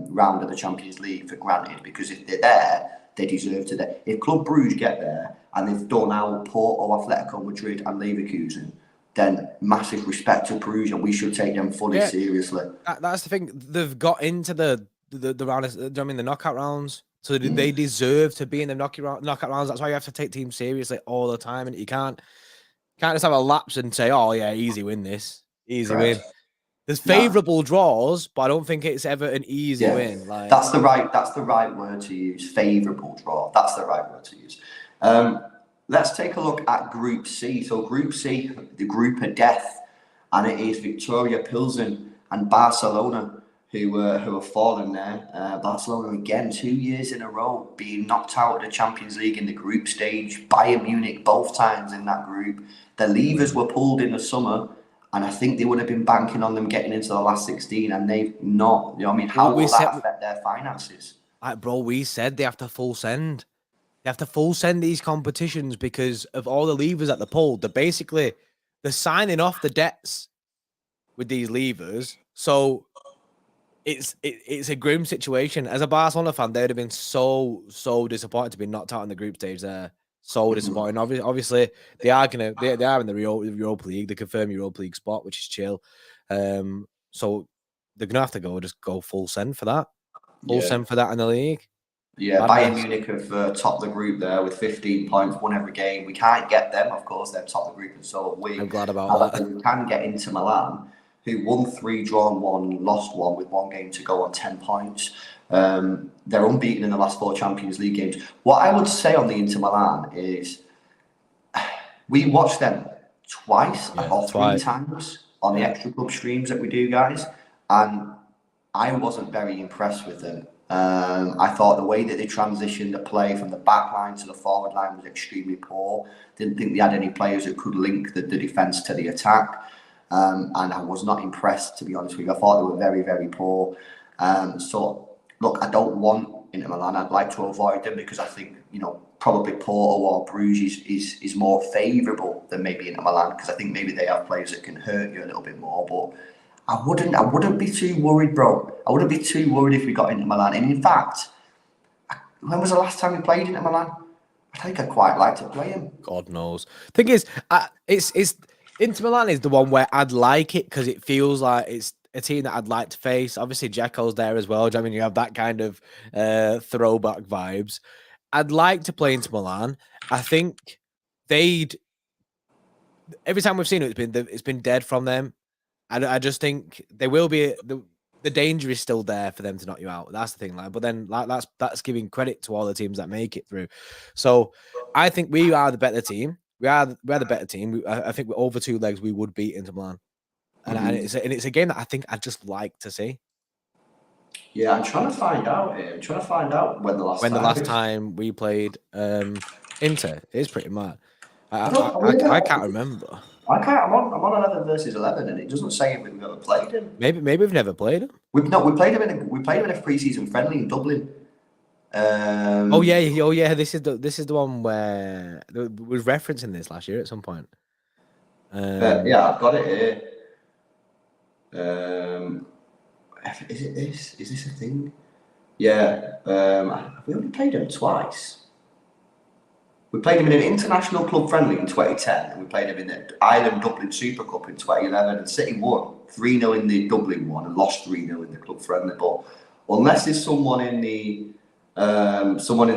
round of the Champions League for granted, because if they're there, they deserve to there. If Club Brugge get there and they've done out Porto, Atletico Madrid, and Leverkusen, then massive respect to Bruges, and we should take them fully seriously. That's the thing. They've got into the round. I mean, the knockout rounds. So they deserve to be in the knockout rounds. That's why you have to take teams seriously all the time, and you can't just have a lapse and say, "Oh yeah, easy win this, easy win." There's favourable draws, but I don't think it's ever an easy win. Like, that's the right word to use. Favourable draw. That's the right word to use. Let's take a look at Group C. So Group C, the group of death, and it is Victoria Pilsen and Barcelona who have fallen there. Barcelona again, 2 years in a row being knocked out of the Champions League in the group stage. Bayern Munich both times in that group. The levers were pulled in the summer, and I think they would have been banking on them getting into the last 16, and they've not. You know what I mean? How will that affect their finances? Bro, we said they have to full send. They have to full send these competitions because of all the levers at the poll. They're signing off the debts with these levers. So it's a grim situation. As a Barcelona fan, they'd have been so disappointed to be knocked out in the group stage there. So disappointing. Obviously, they are in the Europa League. They confirm Europa League spot, which is chill. So they're gonna have to go full send for that. Full send for that in the league. Yeah, Bayern Madness. Munich have topped the group there with 15 points, won every game. We can't get them, of course, they've topped the group and so have we. I'm glad about However, that. we can get Inter Milan, who won 3, drawn 1, lost 1 with 1 game to go on 10 points. They're unbeaten in the last 4 Champions League games. What I would say on the Inter Milan is we watched them twice Yeah, or 3 twice. times on the Yeah. Extra Club streams that we do, guys, and I wasn't very impressed with them. I thought the way that they transitioned the play from the back line to the forward line was extremely poor. Didn't think they had any players that could link the defence to the attack. And I was not impressed, to be honest with you. I thought they were very, very poor. So, look, I don't want Inter Milan. I'd like to avoid them because I think, probably Porto or Bruges is more favourable than maybe Inter Milan because I think maybe they have players that can hurt you a little bit more. But I wouldn't be too worried, bro. I wouldn't be too worried if we got into Milan. And in fact, when was the last time we played into Milan? I think I'd quite like to play him. God knows. Thing is, it's Inter Milan is the one where I'd like it because it feels like it's a team that I'd like to face. Obviously, Dzeko's there as well. Do you know what I mean, you have that kind of throwback vibes. I'd like to play Inter Milan. I think they'd. Every time we've seen it, it's been dead from them. I just think they will be the danger is still there for them to knock you out. That's the thing, like. But then, like, that's giving credit to all the teams that make it through. So, I think we are the better team. We're the better team. I think we're over 2 legs. We would beat Inter Milan, and it's a game that I think I'd just like to see. Yeah, I'm trying to find out. I'm trying to find out when the last time we played Inter. It is pretty mad. I can't remember. I can't. I'm on 11 versus 11, and it doesn't say if we've ever played him. Maybe we've never played him. We played him in a pre-season friendly in Dublin. Oh yeah. This is the one where we was referencing this last year at some point. Yeah, I've got it here. Is it this? Is this a thing? Yeah. We only played him twice. We played him in an international club friendly in 2010, and we played him in the Ireland Dublin Super Cup in 2011. And City won 3-0 in the Dublin one and lost 3-0 in the club friendly. But unless there's someone in the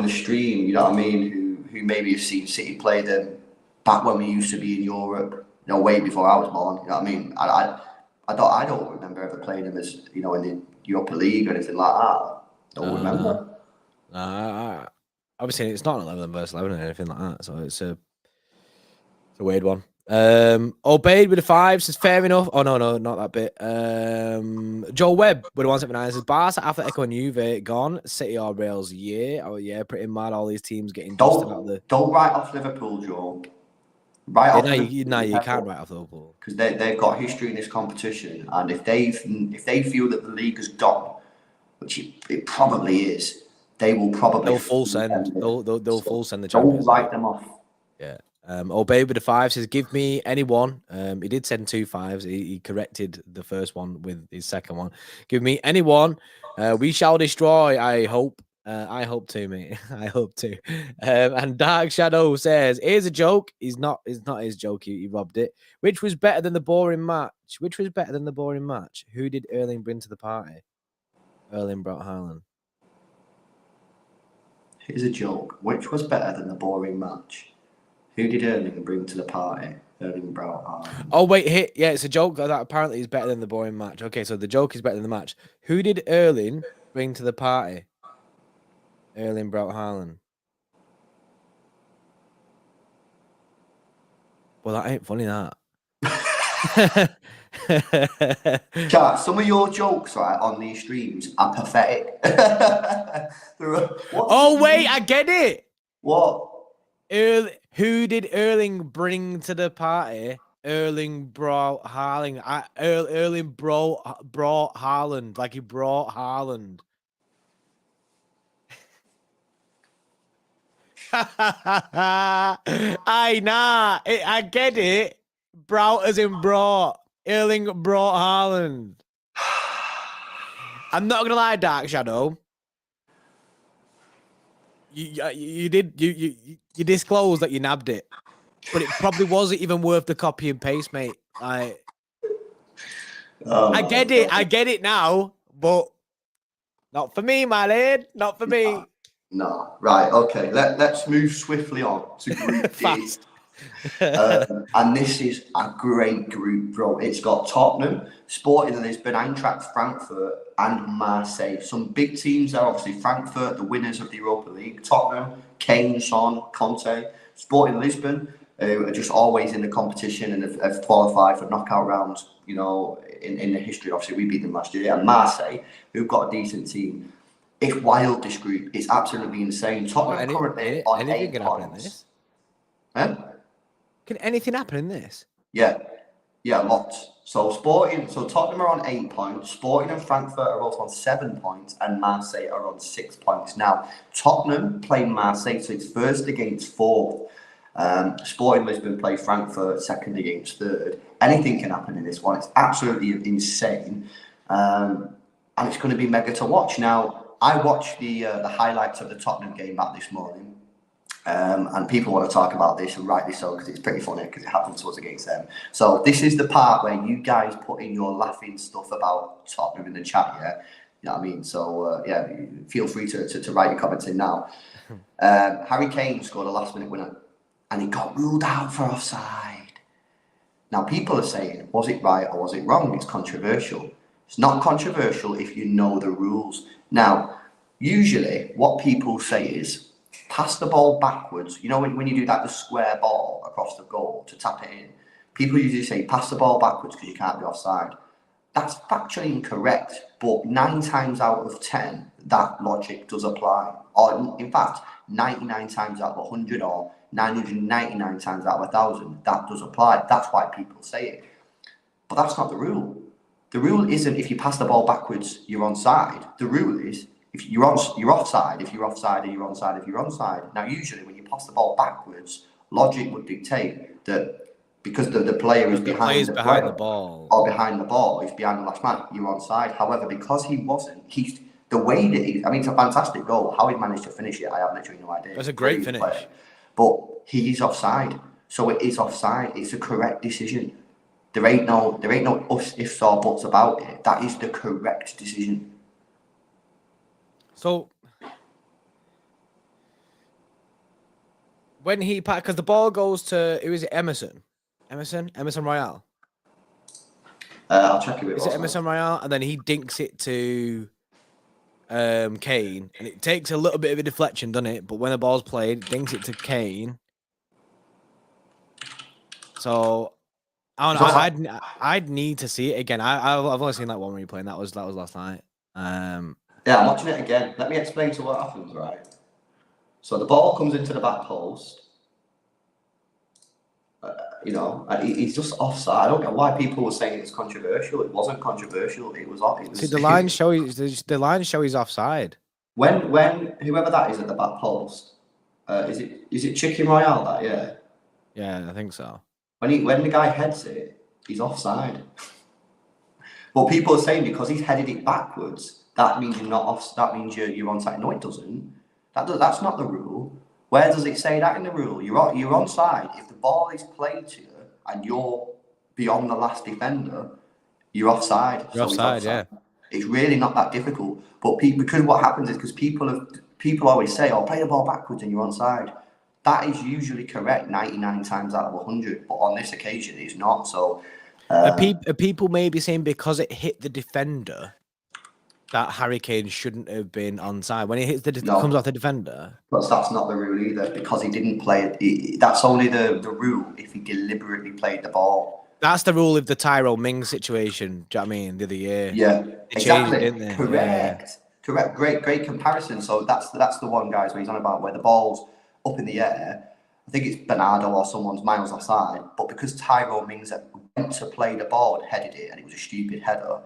stream, you know what I mean, who maybe has seen City play them back when we used to be in Europe, way before I was born. You know what I mean? I don't remember ever playing them as in the Europa League or anything like that. Don't remember. Obviously, it's not an 11 versus 11 or anything like that, so it's a weird one. Obeyed with a 5 says fair enough. Oh no, not that bit. Joel Webb with a 179 says Barca, Atletico, and Juve gone. City or Reals, yeah. Oh yeah, pretty mad. All these teams getting just about the. Don't write off Liverpool, Joel. You can't write off Liverpool because they've got history in this competition, and if they feel that the league has gone, which it probably is. They'll full send. They'll full send the Don't Champions. write them off. Yeah. Obey with the 5 says, give me anyone. He did send 2 5s. He corrected the first one with his second one. Give me anyone. We shall destroy. I hope. I hope to, mate. I hope to. And Dark Shadow says, here's a joke. It's not his joke. He robbed it. Which was better than the boring match? Who did Erling bring to the party? Erling brought Haaland. Here's a joke. Which was better than the boring match? Who did Erling bring to the party? Erling brought Haaland. Oh, wait. Yeah, it's a joke that apparently is better than the boring match. Okay, so the joke is better than the match. Who did Erling bring to the party? Erling brought Haaland. Well, that ain't funny, that. Chat, some of your jokes on these streams are pathetic. Wait, I get it. What? Who did Erling bring to the party? Erling brought Haaland. Erling brought Haaland, like he brought Haaland. I get it. Brought as in brought. Erling brought Haaland. I'm not gonna lie, Dark Shadow. You disclosed that you nabbed it, but it probably wasn't even worth the copy and paste, mate. I get it. I get it now, but not for me, my lad. Not for me. No. Right. Okay. Let's move swiftly on to Group D. Fast. And this is a great group, bro. It's got Tottenham, Sporting Lisbon, Eintracht Frankfurt, and Marseille. Some big teams there. Obviously, Frankfurt, the winners of the Europa League. Tottenham, Kane, Son, Conte. Sporting Lisbon, who are just always in the competition and have qualified for knockout rounds. You know, in the history, obviously, we beat them last year. And Marseille, who've got a decent team. It's wild, this group. It's absolutely insane. Tottenham currently on 8 points. Huh? Can anything happen in this? Yeah, lots. So Tottenham are on 8 points, Sporting and Frankfurt are both on 7 points, and Marseille are on 6 points. Now, Tottenham play Marseille, so it's first against fourth. Sporting Lisbon play Frankfurt, second against third. Anything can happen in this one. It's absolutely insane. And it's going to be mega to watch. Now, I watched the highlights of the Tottenham game back this morning. And people want to talk about this, and rightly so, because it's pretty funny because it happened to us against them. So this is the part where you guys put in your laughing stuff about Tottenham in the chat, yeah? You know what I mean? So, yeah, feel free to write your comments in now. Harry Kane scored a last-minute winner, and he got ruled out for offside. Now, people are saying, was it right or was it wrong? It's controversial. It's not controversial if you know the rules. Now, usually what people say is, pass the ball backwards. You know, when you do that, the square ball across the goal to tap it in, people usually say pass the ball backwards because you can't be offside. That's factually incorrect, but 9 times out of 10, that logic does apply. Or in fact, 99 times out of 100 or 999 times out of 1,000, that does apply. That's why people say it. But that's not the rule. The rule isn't if you pass the ball backwards, you're onside. The rule is if you're offside, if you're offside, you're onside, if you're onside. Now, usually when you pass the ball backwards, logic would dictate that because the player is behind the ball or behind the ball, he's behind the last man, you're onside. However, because he wasn't, he's the way that he, I mean, it's a fantastic goal. How he managed to finish it, I have literally no idea. That's a great finish. Player. But he is offside, so it is offside. It's a correct decision. There ain't no ifs or buts about it. That is the correct decision. So when he because the ball goes to who is it? Emerson Royale. I'll check it. Is it Emerson Royale? And then he dinks it to Kane, and it takes a little bit of a deflection, doesn't it? But when the ball's played, it dinks it to Kane. So I don't know. I'd need to see it again. I've only seen that one replay, and that was last night. Yeah, I'm watching it again. Let me explain to what happens, right? So the ball comes into the back post. You know, and he's just offside. I don't get why people were saying it's controversial. It wasn't controversial. It was. See, the line show he's offside. When whoever that is at the back post, is it Chicken Royale? That Yeah, I think so. When the guy heads it, he's offside. But people are saying because he's headed it backwards, that means you're not off. That means you're onside. No, it doesn't. That's not the rule. Where does it say that in the rule? You're onside if the ball is played to you and you're beyond the last defender. You're offside. You're offside. Yeah. It's really not that difficult. But because what happens is because people always say, "Oh, play the ball backwards and you're onside." That is usually correct 99 times out of 100. But on this occasion, it's not. So. Are people maybe saying because it hit the defender that Harry Kane shouldn't have been onside when it hits comes off the defender? But that's not the rule either because he didn't play it. That's only the rule if he deliberately played the ball. That's the rule of the Tyrone Mings situation. Do you know what I mean? The other year. Yeah, exactly. Changed, didn't they? Correct. Yeah. Correct. Great comparison. So that's the one, guys, where he's on about where the ball's up in the air. I think it's Bernardo or someone's miles offside, but because Tyrone Mings went to play the ball and headed it, and it was a stupid header,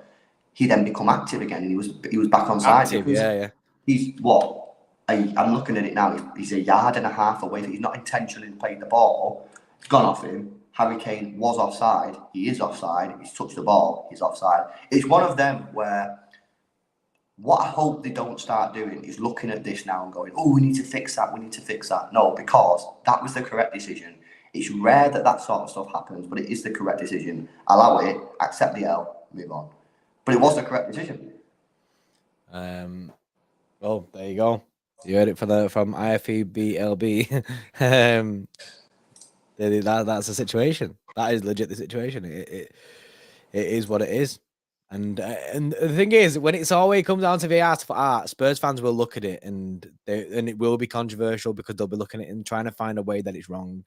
he then become active again, and he was back on side. Yeah. He's what? I'm looking at it now. He's 1.5 yards away. He's not intentionally played the ball. It's gone off him. Harry Kane was offside. He is offside. He's touched the ball. He's offside. It's one of them where. What I hope they don't start doing is looking at this now and going, oh, we need to fix that, we need to fix that. No, because that was the correct decision. It's rare that sort of stuff happens, but it is the correct decision. Allow it, accept the L, move on. But it was the correct decision. Well, there you go. You heard it from IFEBLB. That's the situation. That is legit the situation. It is what it is. And the thing is, when it's always comes down to VAR for art, Spurs fans will look at it and it will be controversial because they'll be looking at it and trying to find a way that it's wrong.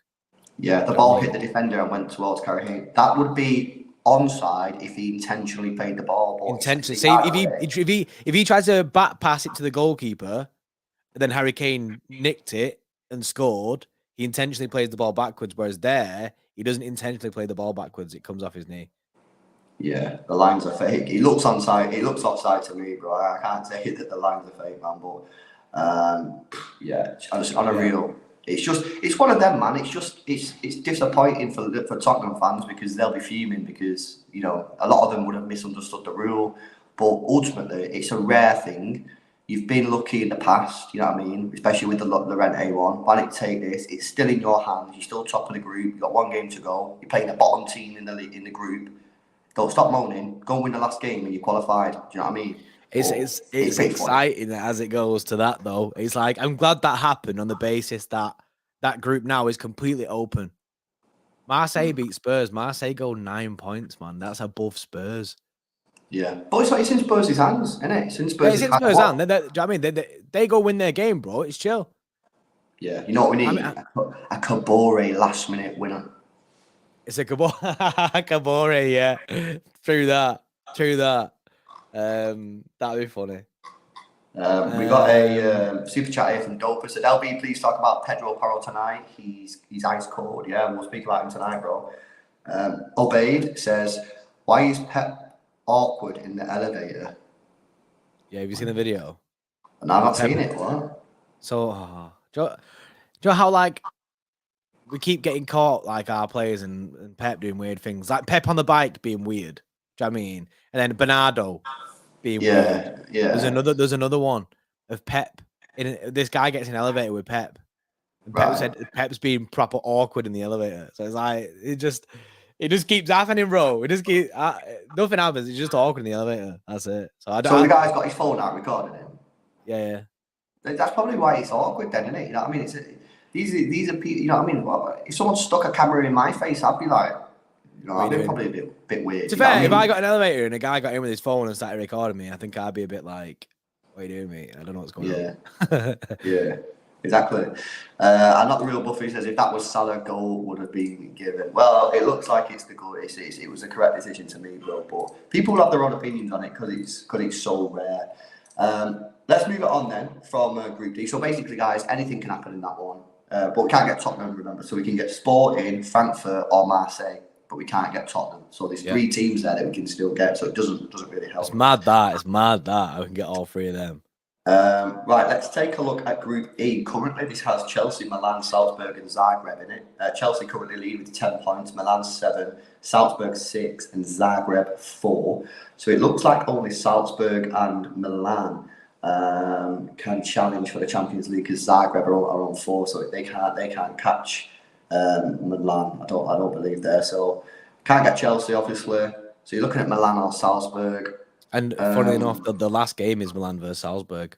Yeah, the ball hit the defender and went towards Carragher. That would be onside if he intentionally played the ball. But Intentionally, say if he tries to back pass it to the goalkeeper, and then Harry Kane nicked it and scored, he intentionally plays the ball backwards. Whereas there, he doesn't intentionally play the ball backwards; it comes off his knee. Yeah, the lines are fake. He looks onside. He looks offside to me, bro. I can't say that the lines are fake, man. But yeah, on a real, it's one of them, man. It's disappointing for Tottenham fans because they'll be fuming because a lot of them would have misunderstood the rule. But ultimately, it's a rare thing. You've been lucky in the past, you know what I mean? Especially with the Llorente one. Why don't you take this? It's still in your hands. You're still top of the group. You've got one game to go. You're playing the bottom team in the group. Don't stop moaning. Go and win the last game and you're qualified. Do you know what I mean? It's exciting as it goes to that though. It's like I'm glad that happened on the basis that that group now is completely open. Marseille beat Spurs. Marseille go 9 points, man. That's above Spurs. Yeah, but it's in Spurs' hands, isn't it? It's in Spurs' hands. Do you know what I mean? They go win their game, bro. It's chill. Yeah, you know what we need? A Kabore last minute winner. It's a Kabore, yeah. True that. That'd be funny. We got a super chat here from Doper. Said, LB, please talk about Pedro Porro tonight. He's ice cold. Yeah, we'll speak about him tonight, bro. Obeid says, why is Pep awkward in the elevator? Yeah, have you seen the video? No, I've not seen it. What? So, do you know how like we keep getting caught, like our players and Pep doing weird things, like Pep on the bike being weird. Do you know what I mean? And then Bernardo being weird. Yeah. There's another one of Pep. This guy gets in an elevator with Pep. And Pep said Pep's being proper awkward in the elevator. So it's like it just keeps happening, bro. It just keeps nothing happens. It's just awkward in the elevator. That's it. So the guy's got his phone out recording him. Yeah. That's probably why it's awkward, then, isn't it? You know what I mean? These are people. You know what I mean? If someone stuck a camera in my face, I'd be like, probably a bit weird. To be fair, if I got an elevator and a guy got in with his phone and started recording me, I think I'd be a bit like, "What are you doing, mate? I don't know what's going on." Yeah, exactly. And not the real Buffy says if that was Salah, goal would have been given. Well, it looks like it's the goal. It was a correct decision to me, bro. But people have their own opinions on it because it's so rare. Let's move it on then from Group D. So basically, guys, anything can happen in that one. But we can't get Tottenham, remember. So we can get Sporting, Frankfurt, or Marseille, but we can't get Tottenham. So there's 3 teams there that we can still get. So it doesn't really help. It's mad that I can get all 3 of them. Right, let's take a look at Group E. Currently, this has Chelsea, Milan, Salzburg, and Zagreb in it. Chelsea currently lead with 10 points, Milan 7, Salzburg 6, and Zagreb 4. So it looks like only Salzburg and Milan can challenge for the Champions League because Zagreb are on 4, so they can't catch Milan. I don't believe there. So can't get Chelsea, obviously. So you're looking at Milan or Salzburg. And funny enough, the last game is Milan versus Salzburg.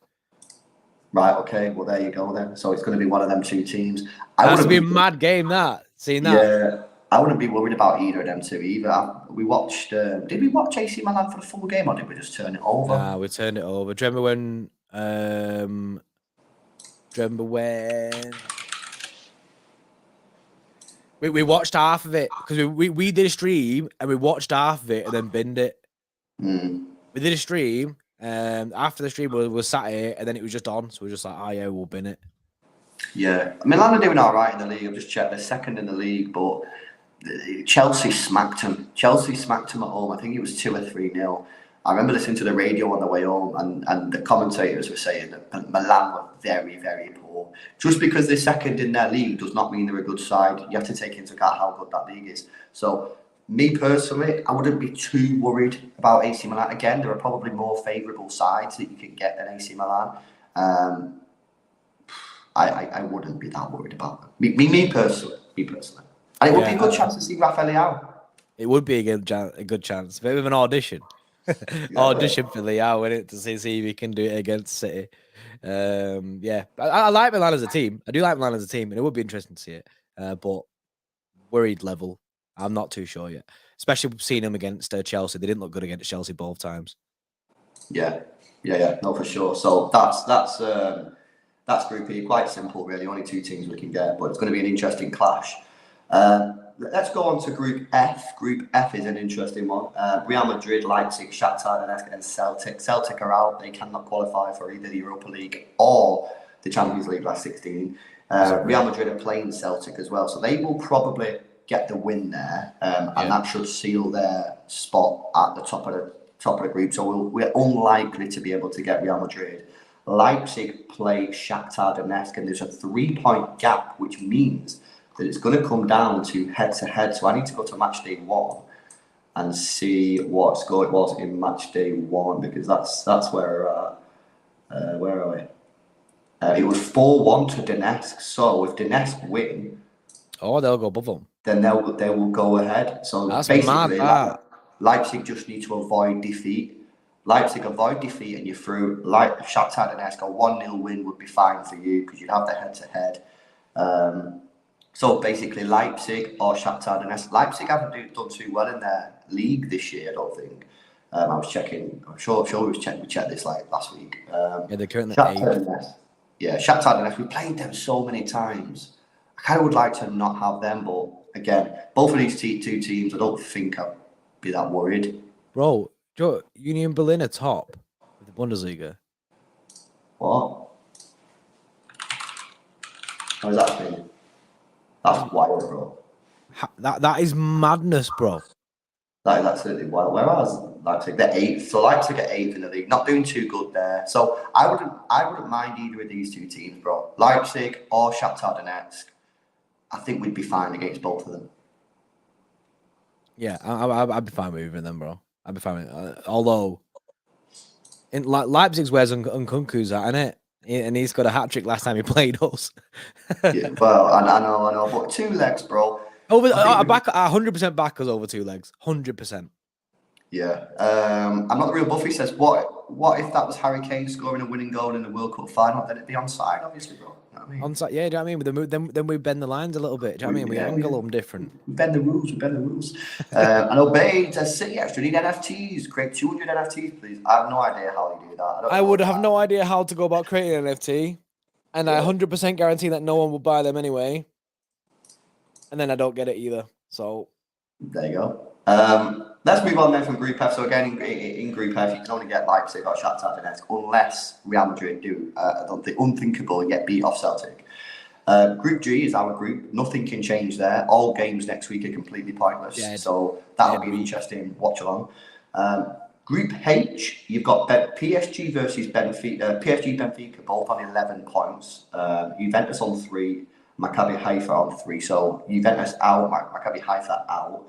Right, okay. Well, there you go then. So it's going to be one of them 2 teams. That's be a mad game, that. Seeing that. Yeah, I wouldn't be worried about either of them 2 either. We watched... did we watch AC Milan for the full game or did we just turn it over? Nah, we turned it over. Do you remember when... We watched half of it because we did a stream and we watched half of it and then binned it. We did a stream, after the stream we sat here and then it was just on, so we're just like, oh yeah, we'll bin it. Yeah, Milan are doing all right in the league. I've just checked, they're 2nd in the league, but Chelsea smacked them. at home. I think it was 2 or 3-0. I remember listening to the radio on the way home and the commentators were saying that Milan were very, very poor. Just because they're 2nd in their league does not mean they're a good side. You have to take into account how good that league is. So, me personally, I wouldn't be too worried about AC Milan. Again, there are probably more favourable sides that you can get than AC Milan. I wouldn't be that worried about them. Me personally. And it would be a good chance to see Rafael Leao. It would be a good chance. A bit of an audition. Audition for Leao, wouldn't it? To see if he can do it against City. Yeah, I like Milan as a team. I do like Milan as a team, and it would be interesting to see it. But worried level, I'm not too sure yet. Especially seeing them against Chelsea. They didn't look good against Chelsea both times. Yeah, no, for sure. So that's Group E. Quite simple, really. Only 2 teams we can get, but it's going to be an interesting clash. Let's go on to Group F. Group F is an interesting one. Real Madrid, Leipzig, Shakhtar Donetsk, and Celtic. Celtic are out. They cannot qualify for either the Europa League or the Champions League last 16. Real Madrid are playing Celtic as well, so they will probably get the win there, and that should seal their spot at the top of the group. So we're unlikely to be able to get Real Madrid. Leipzig play Shakhtar Donetsk, and there's a 3-point gap, which means that it's going to come down to head-to-head. So I need to go to match day 1 and see what score it was in match day 1, because that's where where are we? It was 4-1 to Donetsk. So if Donetsk win, they'll go above them. Then they will go ahead. So that's basically, mad, Leipzig just need to avoid defeat. Leipzig avoid defeat, and you're through. Like Shakhtar Donetsk, a 1-0 win would be fine for you because you'd have the head-to-head. So basically, Leipzig or Shakhtar Donetsk. Leipzig haven't done too well in their league this year, I don't think. I was checking. I'm sure we checked this like last week. They're currently Shakhtar 8th. Donetsk. Yeah, Shakhtar Donetsk. We played them so many times. I kind of would like to not have them, but again, both of these 2 teams, I don't think I'd be that worried. Bro, Union Berlin are top of the Bundesliga. What? How is that thing? That's wild, bro. That is madness, bro. That is absolutely wild. Whereas Leipzig, they're 8th. So Leipzig are 8th in the league, not doing too good there. So I wouldn't mind either of these 2 teams, bro. Leipzig or Shakhtar Donetsk. I think we'd be fine against both of them. Yeah, I'd be fine with either of them, bro. I'd be fine with although in Leipzig's where's Nkunku's at, innit? And he's got a hat-trick last time he played us. Yeah, well, I know, but 2 legs, bro. Over, back 100% back us over 2 legs, 100%. Yeah. I'm not the real Buffy says, what if that was Harry Kane scoring a winning goal in the World Cup final? Then it'd be onside, obviously, bro. You know what I mean? Onside, yeah, do you know what I mean? Then we bend the lines a little bit. Do you know what I mean? We angle them different. We bend the rules. And Obey says City Extra need NFTs. Create 200 NFTs, please. I have no idea how they do that. I would have no idea how to go about creating an NFT. And I 100% guarantee that no one will buy them anyway. And then I don't get it either. So there you go. Let's move on then from Group F. So again, in Group F, you can only get Leipzig or Shakhtar Donetsk unless Real Madrid do the unthinkable and get beat off Celtic. Group G is our group. Nothing can change there. All games next week are completely pointless. So that'll be an interesting watch along. Group H, you've got PSG versus Benfica. PSG Benfica both on 11 points. Juventus on 3. Maccabi Haifa on 3. So Juventus out, Maccabi Haifa out.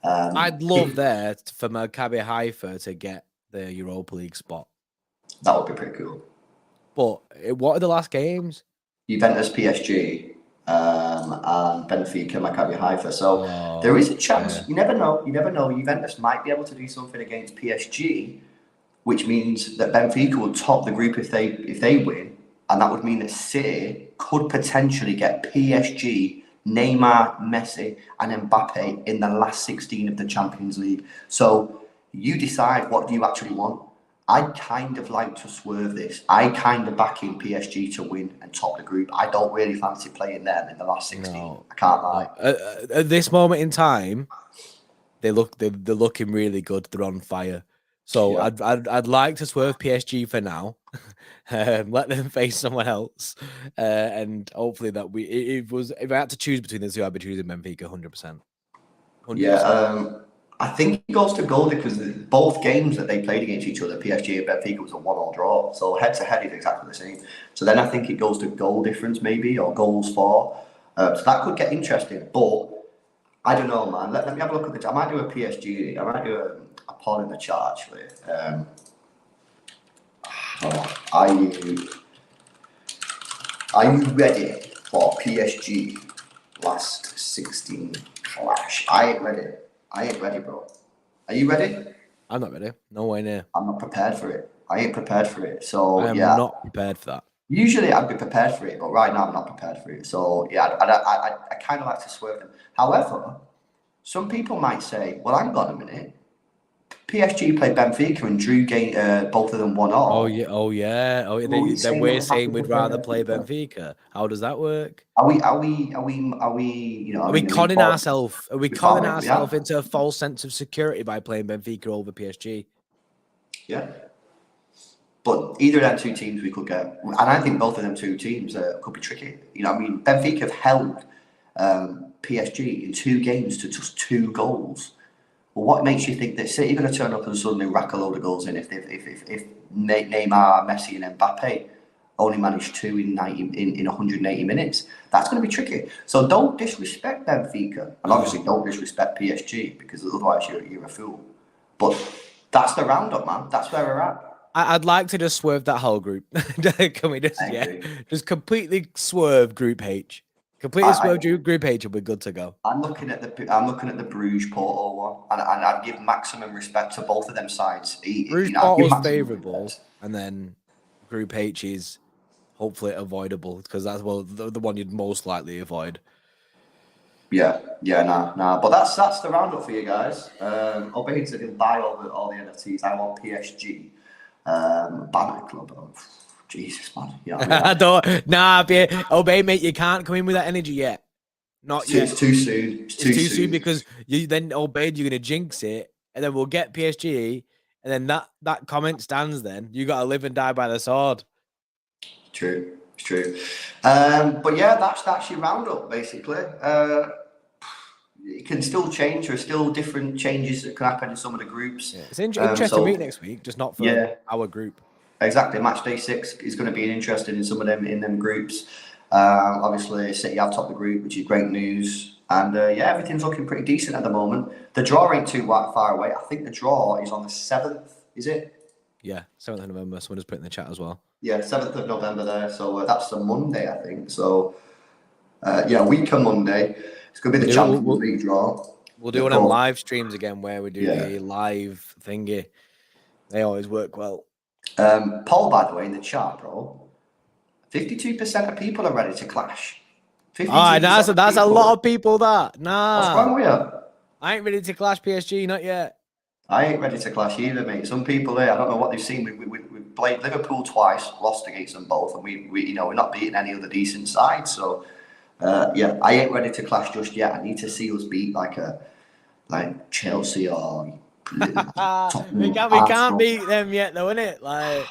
I'd love there for Maccabi Haifa to get the Europa League spot. That would be pretty cool. But what are the last games? Juventus, PSG, and Benfica, Maccabi Haifa. So there is a chance. Yeah. You never know. Juventus might be able to do something against PSG, which means that Benfica will top the group if they win, and that would mean that City could potentially get PSG, Neymar, Messi, and Mbappe in the last 16 of the Champions League. So you decide, what do you actually want? I kind of like to swerve this. I kind of back in PSG to win and top the group. I don't really fancy playing them in the last 16. No, I can't lie. At this moment in time, they're looking really good. They're on fire. So yeah. I'd like to swerve PSG for now. Let them face someone else, and hopefully that if I had to choose between the 2, I'd be choosing Benfica 100%. Yeah, I think it goes to goal because both games that they played against each other, PSG and Benfica, was a 1-1 draw. So head to head is exactly the same. So then I think it goes to goal difference maybe, or goals for. So that could get interesting, but I don't know, man. Let me have a look at the. I might do a PSG. I might do a poll in the chat actually. Are you ready for PSG last 16 clash? I ain't ready, bro. Are you ready? I'm not ready. No way near. I'm not prepared for it. I ain't prepared for it. So I am yeah, not prepared for that. usually I'd be prepared for it, but right now I'm not prepared for it. So yeah, I kind of like to swerve them. However, some people might say, well, hang on a minute. PSG played Benfica and drew both of them 1-1. Oh yeah, then saying that we're we have saying to we'd play rather play Benfica? Benfica. How does that work? You know, Are we conning ourselves? Are we we conning farming? ourselves into a false sense of security by playing Benfica over PSG? Yeah. But either of them two teams we could get, and I think both of them two teams could be tricky. You know, I mean, Benfica have held PSG in 2 games to just 2 goals. Well, what makes you think that City are going to turn up and suddenly rack a load of goals in if Neymar, Messi, and Mbappe only managed 2 in 180 minutes? That's going to be tricky. So don't disrespect Benfica, and obviously don't disrespect PSG because otherwise you're a fool. But that's the roundup, man. That's where we're at. I'd like to just swerve that whole group. Can we just completely swerve Group H? Completely swerve Group H and we're good to go. I'm looking at the Bruges Porto one, and I'd give maximum respect to both of them sides. Bruges Porto's favourable, and then Group H is hopefully avoidable because that's the one you'd most likely avoid. Yeah, nah. But that's the roundup for you guys. Obey said he'll buy all the NFTs. I want PSG. Banner Club. Oh, Jesus, man. You know what I mean? I don't. Nah, Obey, mate. You can't come in with that energy yet. Not yet. It's too soon. It's too soon because you then Obeyed. You're gonna jinx it, and then we'll get PSG, and then that comment stands. Then you got to live and die by the sword. True. It's true. But yeah, that's your roundup basically. It can still change. There's still different changes that can happen in some of the groups. Yeah, it's interesting to meet next week, just not for our group. Exactly. Match day 6 is going to be interesting in some of them groups. Obviously, City have topped the group, which is great news. And everything's looking pretty decent at the moment. The draw ain't too far away. I think the draw is on the 7th. Is it? Yeah, 7th of November. Someone just put in the chat as well. Yeah, 7th of November there. So that's a Monday, I think. So a week on Monday. It's going to be the Champions League draw. We'll do one of them live streams again where we do the live thingy. They always work well. Paul, by the way, in the chat, bro, 52% of people are ready to clash. That's a lot of people. Nah. What's wrong with you? I ain't ready to clash PSG, not yet. I ain't ready to clash either, mate. Some people there, I don't know what they've seen. We played Liverpool twice, lost against them both, and we're not beating any other decent side. So, I ain't ready to clash just yet. I need to see us beat like Chelsea or. we can't beat them yet, though, innit? Like,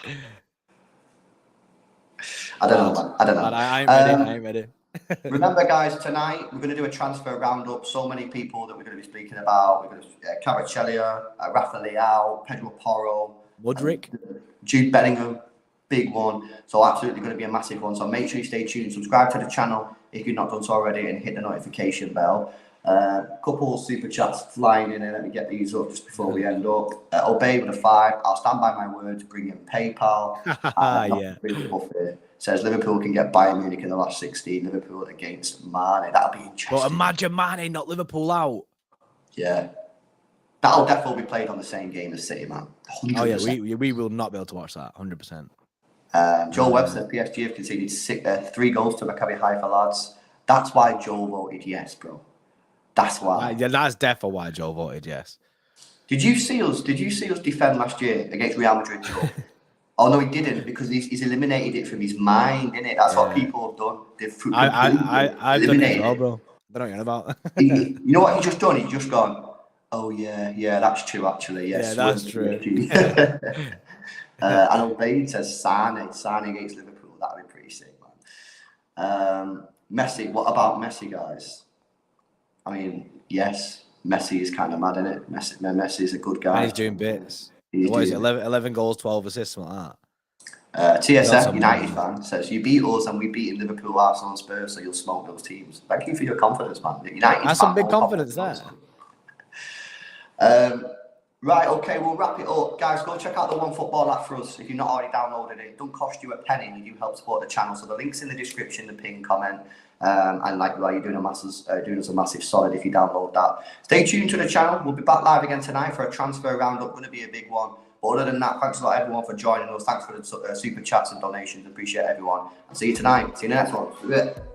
I don't know, man. I don't know. I ain't ready. Remember, guys, tonight we're going to do a transfer roundup. So many people that we're going to be speaking about. We're going to Kvaratskhelia, Rafa Leao, Pedro Porro, Mudryk, Jude Bellingham, big one. So absolutely going to be a massive one. So make sure you stay tuned. Subscribe to the channel if you've not done so already, and hit the notification bell. Couple super chats flying in, and let me get these up just before we end up. Obey with a 5. I'll stand by my word to bring in PayPal. Yeah. Says Liverpool can get Bayern Munich in the last 16. Liverpool against Mane. That'll be interesting. But imagine Mane, not Liverpool out. Yeah. That'll definitely be played on the same game as City, man. 100%. Oh yeah, we will not be able to watch that. 100%. Joel Webb said PSG have conceded 3 goals to Maccabi Haifa, lads. That's why Joel voted yes, bro. That's why. Yeah, that's definitely why Joe voted yes. Did you see us defend last year against Real Madrid, Joe? Oh no, he didn't, because he's eliminated it from his mind, innit? That's what people have done. They've I've done it as well, bro. I don't know about. You know what he just done? He's just gone, oh yeah, that's true actually. Yes, yeah, that's true. And Obeyed says Sane against Liverpool. That'd be pretty sick, man. Messi, what about Messi, guys? I mean, yes, Messi is kind of mad, isn't it? Messi is a good guy. And he's doing bits. What is it? 11 goals, 12 assists, something like that. TSF United fan says, you beat us and we beat Liverpool, Arsenal and Spurs, so you'll smoke those teams. Thank you for your confidence, man. United. That's some big confidence there. Right, okay, we'll wrap it up. Guys, go check out the One Football app for us if you've not already downloaded it. It don't cost you a penny and you help support the channel. So the link's in the description, the pinned comment. And you're doing us a massive solid if you download that. Stay tuned to the channel. We'll be back live again tonight for a transfer roundup. Going to be a big one. But other than that, thanks a lot everyone for joining us. Thanks for the super chats and donations. Appreciate everyone. I'll see you tonight. See you next one.